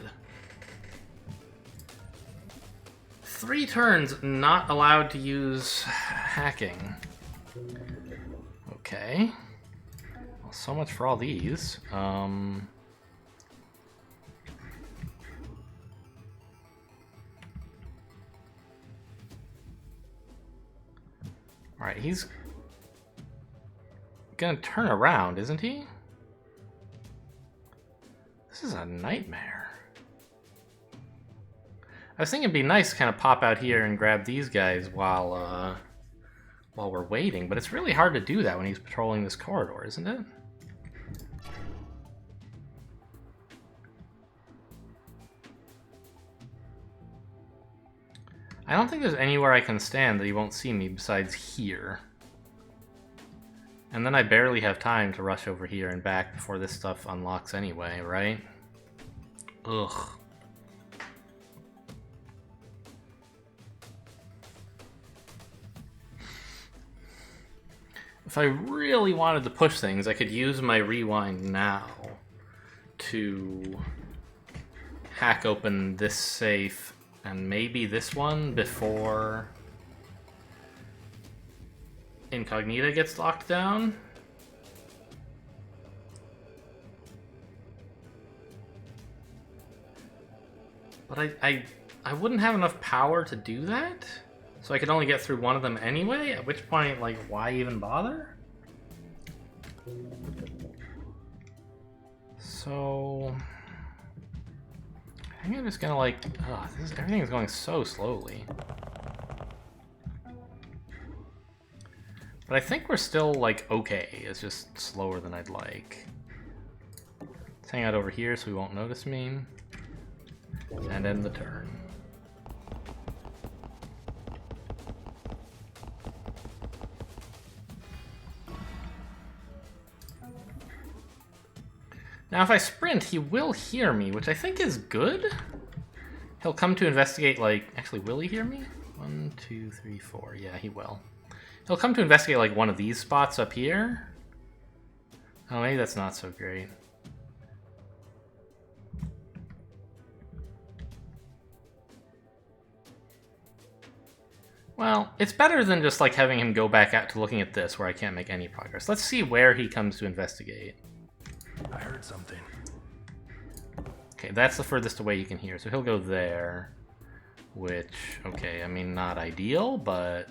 [SPEAKER 1] 3 turns not allowed to use hacking. Okay. Well, so much for all these. Alright, he's gonna turn around, isn't he? This is a nightmare. I was thinking it'd be nice to kind of pop out here and grab these guys while we're waiting, but it's really hard to do that when he's patrolling this corridor, isn't it? I don't think there's anywhere I can stand that he won't see me besides here. And then I barely have time to rush over here and back before this stuff unlocks anyway, right? Ugh. If I really wanted to push things, I could use my rewind now to hack open this safe and maybe this one before Incognita gets locked down. But I wouldn't have enough power to do that? So I could only get through one of them anyway? At which point, like, why even bother? So... I think I'm just gonna, like... Ugh, everything is going so slowly. But I think we're still, like, okay. It's just slower than I'd like. Let's hang out over here so he won't notice me. And end the turn. Now, if I sprint, he will hear me, which I think is good. He'll come to investigate, like... Actually, will he hear me? 1, 2, 3, 4. Yeah, he will. He'll come to investigate, like, one of these spots up here. Oh, maybe that's not so great. Well, it's better than just, like, having him go back out to looking at this, where I can't make any progress. Let's see where he comes to investigate.
[SPEAKER 3] I heard something.
[SPEAKER 1] Okay, that's the furthest away you can hear, so he'll go there. Which, okay, I mean, not ideal, but...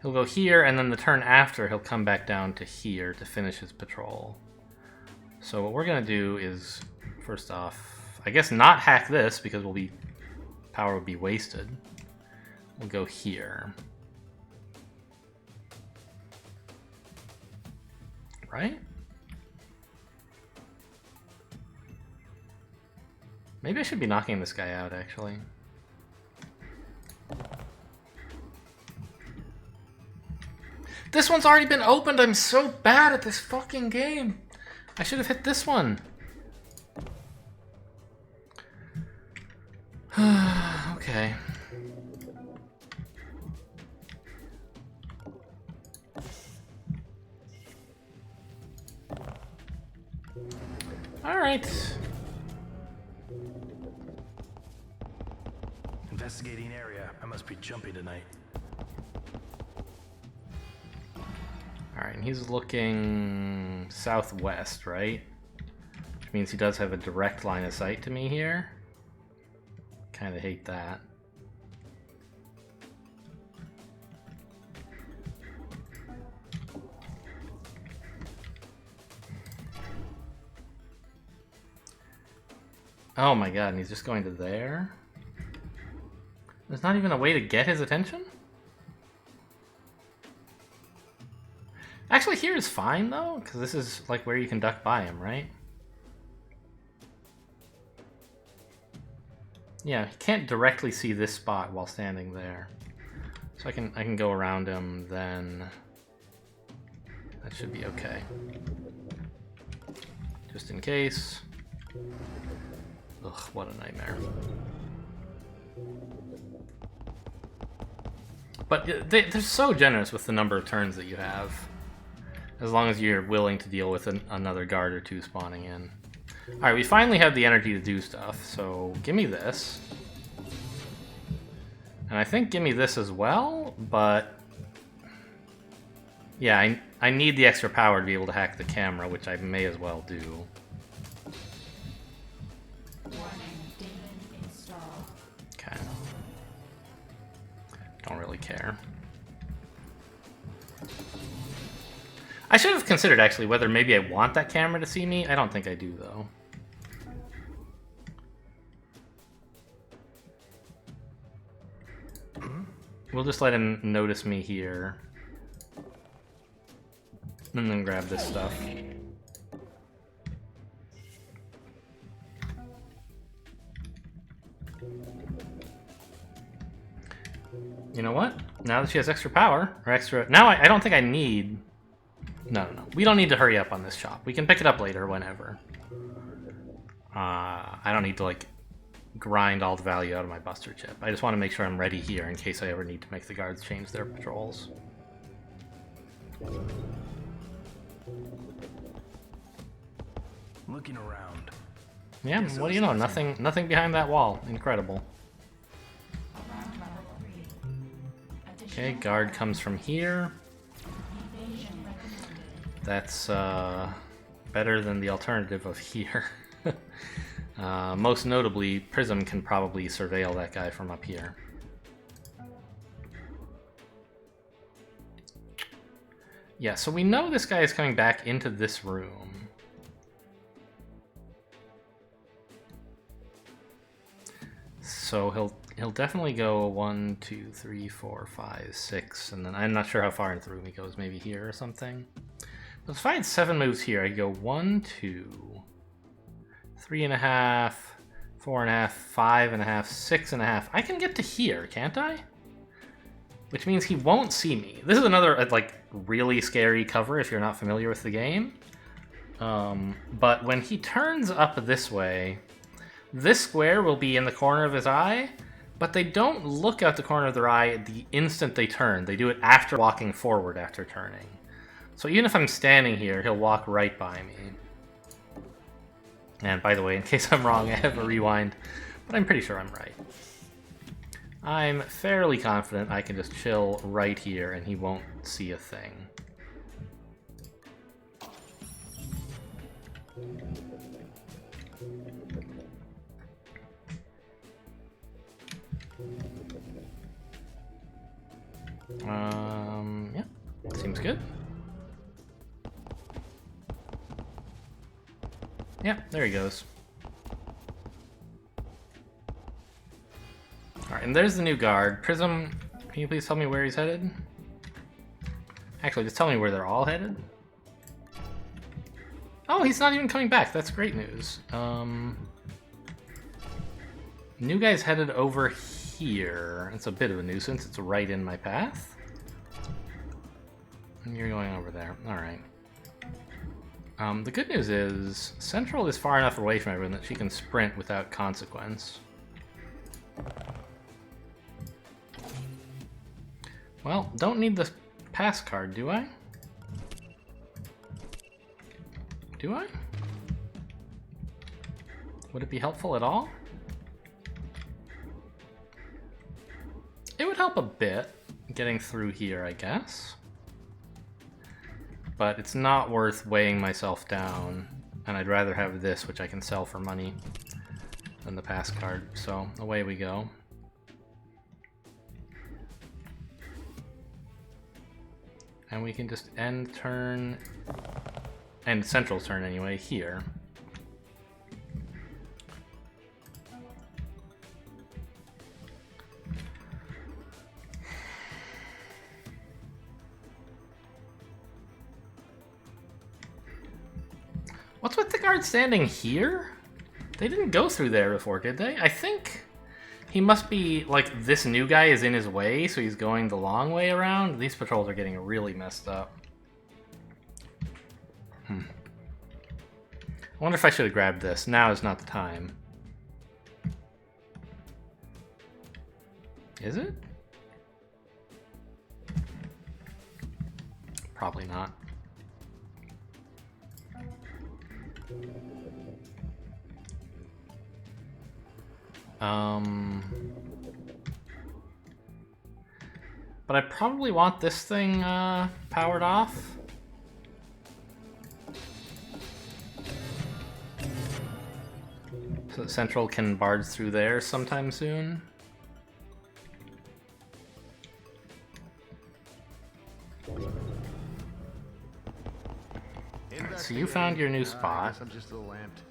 [SPEAKER 1] He'll go here, and then the turn after, he'll come back down to here to finish his patrol. So what we're gonna do is, first off, I guess not hack this, because power would be wasted. We'll go here. Right? Maybe I should be knocking this guy out, actually. This one's already been opened! I'm so bad at this fucking game! I should have hit this one. Okay. Alright.
[SPEAKER 3] Investigating area. I must be jumpy tonight.
[SPEAKER 1] Alright, and he's looking southwest, right? Which means he does have a direct line of sight to me here. Kinda hate that. Oh my god, and he's just going to there? There's not even a way to get his attention? Actually, here is fine, though, because this is, like, where you can duck by him, right? Yeah, he can't directly see this spot while standing there. So I can go around him, then... That should be okay. Just in case. Ugh, what a nightmare. But they're so generous with the number of turns that you have. As long as you're willing to deal with another guard or two spawning in. Alright, we finally have the energy to do stuff, so give me this. And I think give me this as well, but... Yeah, I need the extra power to be able to hack the camera, which I may as well do. Okay. Don't really care. I should have considered, actually, whether maybe I want that camera to see me. I don't think I do, though. We'll just let him notice me here. And then grab this stuff. You know what? Now that she has extra power, or extra... Now I don't think I need... No. We don't need to hurry up on this shop. We can pick it up later, whenever. I don't need to, like, grind all the value out of my Buster Chip. I just want to make sure I'm ready here in case I ever need to make the guards change their patrols.
[SPEAKER 3] Looking around.
[SPEAKER 1] Yeah, what do you know? Nothing behind that wall. Incredible. Okay, guard comes from here. That's better than the alternative of here. Most notably, Prism can probably surveil that guy from up here. Yeah, so we know this guy is coming back into this room. So he'll definitely go 1, 2, 3, 4, 5, 6, and then I'm not sure how far into the room he goes, maybe here or something. But if I had 7 moves here, I'd go 1, 2, 3.5, 4.5, 5.5, 6.5. I can get to here, can't I? Which means he won't see me. This is another, like, really scary cover if you're not familiar with the game. But when he turns up this way, this square will be in the corner of his eye, but they don't look out the corner of their eye the instant they turn. They do it after walking forward after turning. So even if I'm standing here, he'll walk right by me. And by the way, in case I'm wrong, I have a rewind, but I'm pretty sure I'm right. I'm fairly confident I can just chill right here and he won't see a thing. Yeah, seems good. Yeah, there he goes. Alright, and there's the new guard. Prism, can you please tell me where he's headed? Actually, just tell me where they're all headed. Oh, he's not even coming back. That's great news. New guy's headed over here. It's a bit of a nuisance. It's right in my path. And you're going over there. Alright. The good news is Central is far enough away from everyone that she can sprint without consequence. Well, don't need the pass card, do I? Do I? Would it be helpful at all? It would help a bit getting through here, I guess. But it's not worth weighing myself down, and I'd rather have this, which I can sell for money, than the pass card. So away we go. And we can just end Central's turn anyway, here. What's with the guard standing here? They didn't go through there before, did they? I think he must be, like, this new guy is in his way, so he's going the long way around. These patrols are getting really messed up. I wonder if I should have grabbed this. Now is not the time. Is it? Probably not. But I probably want this thing powered off. So that Central can barge through there sometime soon. Right, so you found your new spot.
[SPEAKER 3] I'm just a little amped.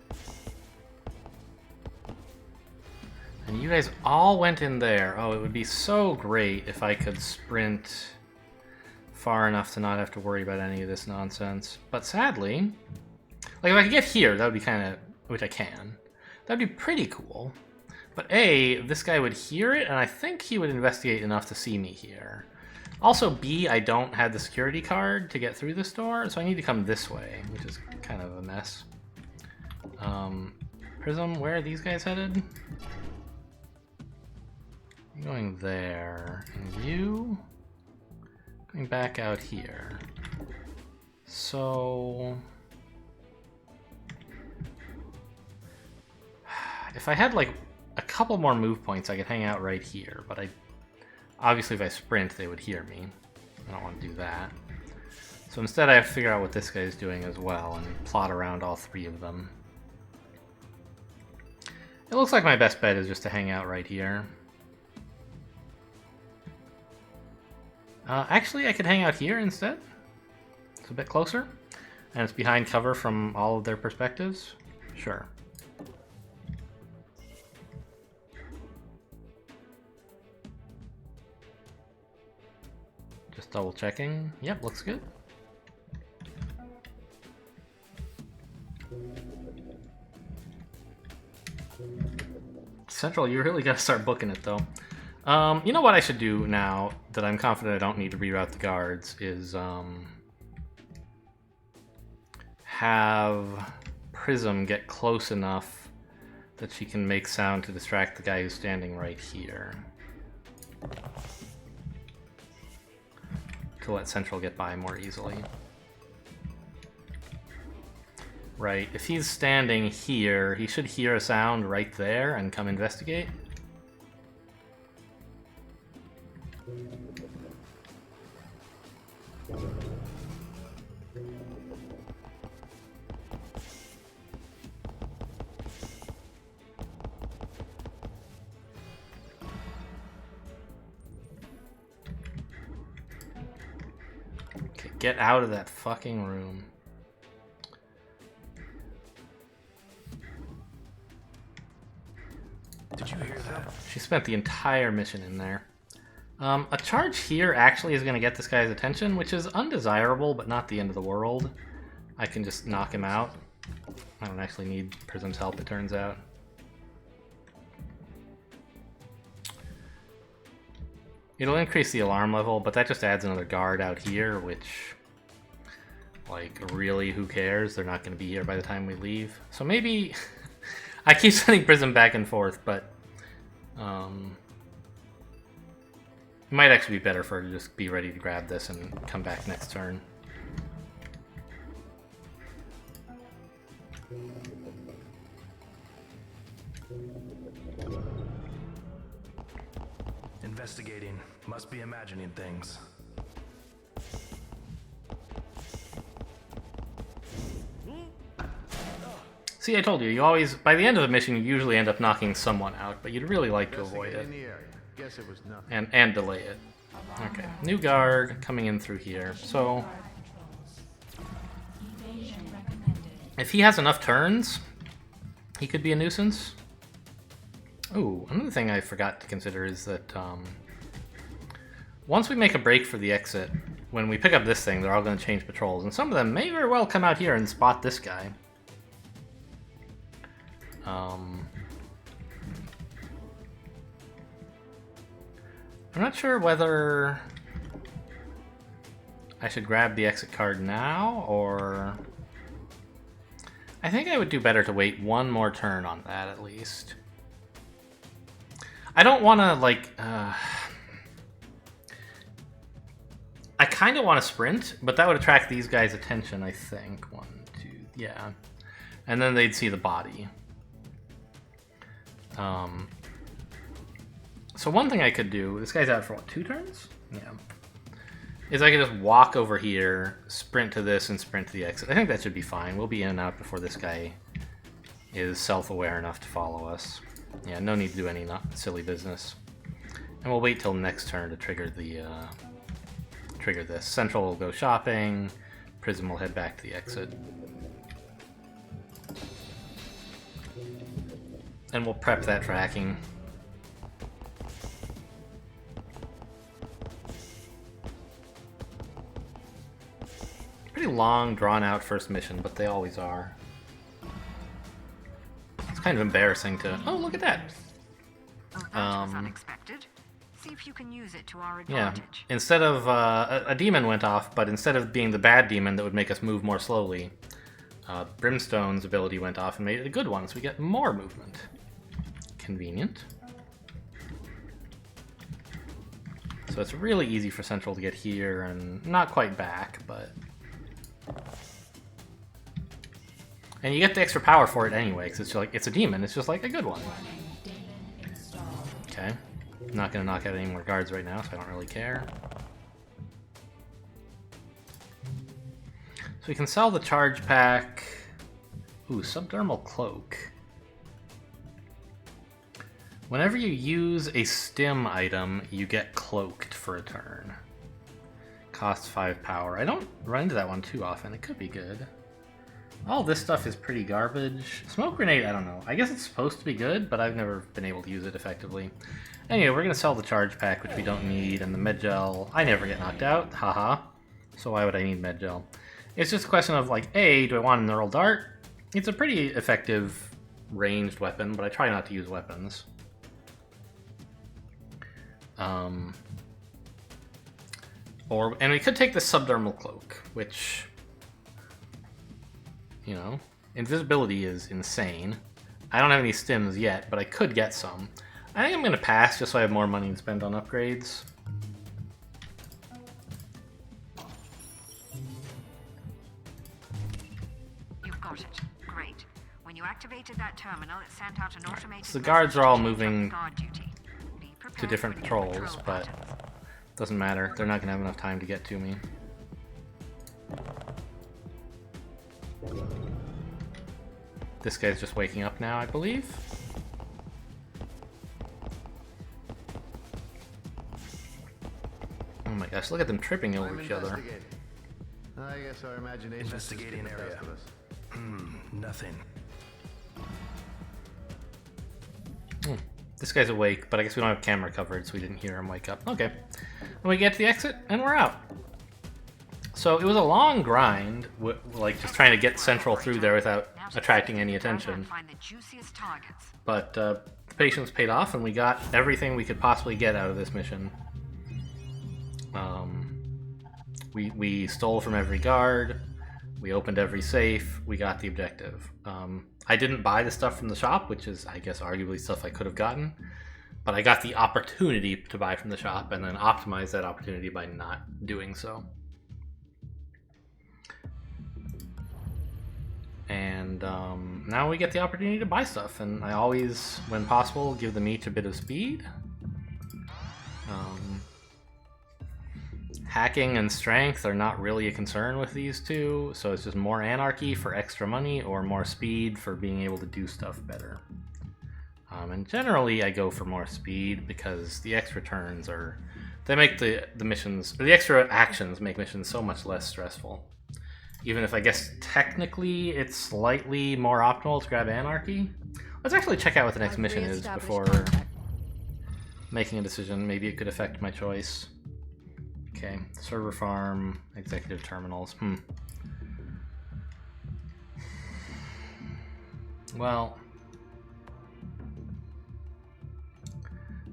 [SPEAKER 1] And you guys all went in there. Oh, it would be so great if I could sprint far enough to not have to worry about any of this nonsense. But sadly, like if I could get here, that would be kind of, which I can. That'd be pretty cool. But A, this guy would hear it, and I think he would investigate enough to see me here. Also, B, I don't have the security card to get through this door, so I need to come this way, which is kind of a mess. Prism, where are these guys headed? I'm going there, and you going back out here. So if I had like a couple more move points, I could hang out right here, but obviously if I sprint, they would hear me. I don't want to do that. So instead I have to figure out what this guy is doing as well and plot around all three of them. It looks like my best bet is just to hang out right here. Actually, I could hang out here instead. It's a bit closer. And it's behind cover from all of their perspectives. Sure. Just double checking. Yep, looks good. Central, you really gotta start booking it though. You know what I should do now that I'm confident I don't need to reroute the guards is have Prism get close enough that she can make sound to distract the guy who's standing right here. To let Central get by more easily. Right, if he's standing here, he should hear a sound right there and come investigate. Okay, get out of that fucking room.
[SPEAKER 3] Did you hear that?
[SPEAKER 1] She spent the entire mission in there. A charge here actually is going to get this guy's attention, which is undesirable, but not the end of the world. I can just knock him out. I don't actually need Prism's help, it turns out. It'll increase the alarm level, but that just adds another guard out here, which, like, really, who cares? They're not going to be here by the time we leave. So maybe... I keep sending Prism back and forth, but it might actually be better for her to just be ready to grab this and come back next turn.
[SPEAKER 3] Investigating. Must be imagining things.
[SPEAKER 1] See, I told you, you always, by the end of the mission, you usually end up knocking someone out, but you'd really like to avoid it.
[SPEAKER 4] Guess it was nothing.
[SPEAKER 1] And delay it. Okay, new guard coming in through here. So, if he has enough turns, he could be a nuisance. Ooh, another thing I forgot to consider is that once we make a break for the exit, when we pick up this thing, they're all going to change patrols, and some of them may very well come out here and spot this guy. I'm not sure whether I should grab the exit card now, or... I think I would do better to wait one more turn on that, at least. I don't want to, like... I kind of want to sprint, but that would attract these guys' attention, I think. 1, 2, yeah. And then they'd see the body. So one thing I could do, this guy's out for what, 2 turns? Yeah. Is I could just walk over here, sprint to this, and sprint to the exit. I think that should be fine. We'll be in and out before this guy is self-aware enough to follow us. Yeah, no need to do any silly business. And we'll wait till next turn to trigger the trigger this. Central will go shopping. Prism will head back to the exit. And we'll prep that for hacking. Pretty long, drawn-out first mission, but they always are. It's kind of embarrassing to... Oh, look at that!
[SPEAKER 2] Oh, that was unexpected. See if you can use it to our
[SPEAKER 1] Yeah,
[SPEAKER 2] advantage.
[SPEAKER 1] instead of... a demon went off, but instead of being the bad demon that would make us move more slowly, Brimstone's ability went off and made it a good one, so we get more movement. Convenient. So it's really easy for Central to get here, and not quite back, but... And you get the extra power for it anyway, because it's like, it's a demon, it's just like a good one. Okay. I'm not going to knock out any more guards right now, so I don't really care. So we can sell the charge pack. Ooh, subdermal cloak. Whenever you use a stim item, you get cloaked for a turn. Costs 5 power. I don't run into that one too often. It could be good. All this stuff is pretty garbage. Smoke grenade, I don't know. I guess it's supposed to be good, but I've never been able to use it effectively. Anyway, we're going to sell the charge pack, which we don't need, and the med gel. I never get knocked out, haha. So why would I need med gel? It's just a question of, like, A, do I want a neural dart? It's a pretty effective ranged weapon, but I try not to use weapons. And we could take the subdermal cloak, which... you know. Invisibility is insane. I don't have any stims yet, but I could get some. I think I'm going to pass just so I have more money to spend on upgrades.
[SPEAKER 2] You've got it. Great. When you activated that terminal, it sent out an automated
[SPEAKER 1] So the guards are all
[SPEAKER 2] message to
[SPEAKER 1] moving
[SPEAKER 2] guard duty. Be
[SPEAKER 1] to
[SPEAKER 2] prepared
[SPEAKER 1] different
[SPEAKER 2] for new
[SPEAKER 1] patrols,
[SPEAKER 2] patrol
[SPEAKER 1] but
[SPEAKER 2] patterns.
[SPEAKER 1] doesn't matter. They're not going to have enough time to get to me. This guy's just waking up now, I believe. Oh my gosh, look at them tripping over
[SPEAKER 4] I'm
[SPEAKER 1] each other.
[SPEAKER 4] investigating. I guess our imagination
[SPEAKER 3] Investigating area. Nothing.
[SPEAKER 1] This guy's awake, but I guess we don't have camera coverage, so we didn't hear him wake up. Okay. And we get to the exit, and we're out. So it was a long grind, like just trying to get Central through there without attracting any attention.
[SPEAKER 2] Find the juiciest targets.
[SPEAKER 1] But patience paid off, and we got everything we could possibly get out of this mission. We stole from every guard. We opened every safe. We got the objective. I didn't buy the stuff from the shop, which is, I guess, arguably stuff I could have gotten. But I got the opportunity to buy from the shop and then optimize that opportunity by not doing so. And now we get the opportunity to buy stuff. And I always, when possible, give the meat a bit of speed. Hacking and strength are not really a concern with these two, so it's just more anarchy for extra money or more speed for being able to do stuff better. And generally I go for more speed because the extra turns are... They make the missions... Or the extra actions make missions so much less stressful. Even if I guess technically it's slightly more optimal to grab anarchy. Let's actually check out what the next mission is before making a decision. Maybe it could affect my choice. Okay, server farm, executive terminals. Well,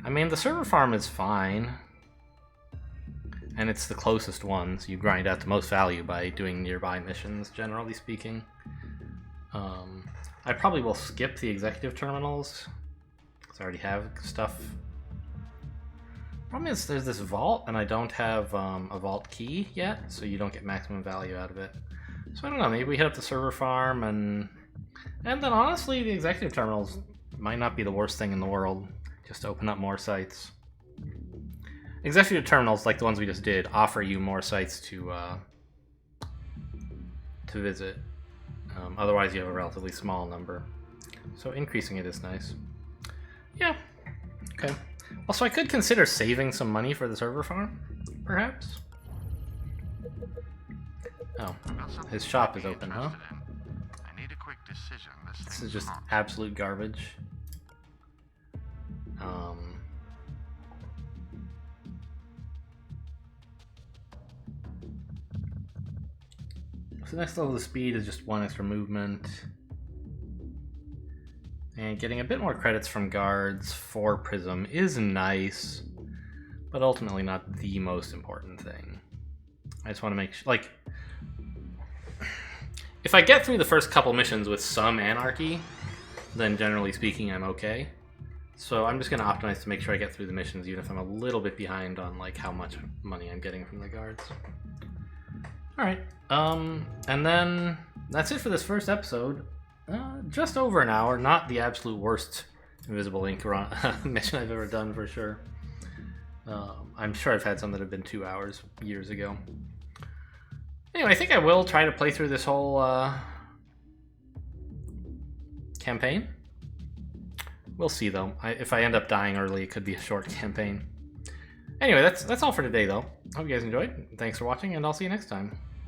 [SPEAKER 1] I mean, the server farm is fine. And it's the closest one, so you grind out the most value by doing nearby missions, generally speaking. I probably will skip the executive terminals, because I already have stuff. Problem is, there's this vault, and I don't have a vault key yet, so you don't get maximum value out of it. So I don't know, maybe we hit up the server farm, and then honestly, the executive terminals might not be the worst thing in the world. Just open up more sites. Executive terminals, like the ones we just did, offer you more sites to visit. Otherwise, you have a relatively small number. So increasing it is nice. Yeah. Okay. Also, I could consider saving some money for the server farm, perhaps. Oh, his shop is open, huh?
[SPEAKER 5] I need a quick decision.
[SPEAKER 1] This is just absolute garbage. So next level of speed is just 1 extra movement. And getting a bit more credits from guards for Prism is nice, but ultimately not the most important thing. I just want to make sure, like, if I get through the first couple missions with some anarchy, then generally speaking I'm okay. So I'm just going to optimize to make sure I get through the missions, even if I'm a little bit behind on like how much money I'm getting from the guards. Alright, and then that's it for this first episode. Just over an hour, not the absolute worst Invisible Ink mission I've ever done for sure. I'm sure I've had some that have been 2 hours years ago. Anyway, I think I will try to play through this whole campaign. We'll see though. If I end up dying early, it could be a short campaign. Anyway, that's all for today though. Hope you guys enjoyed. Thanks for watching, and I'll see you next time.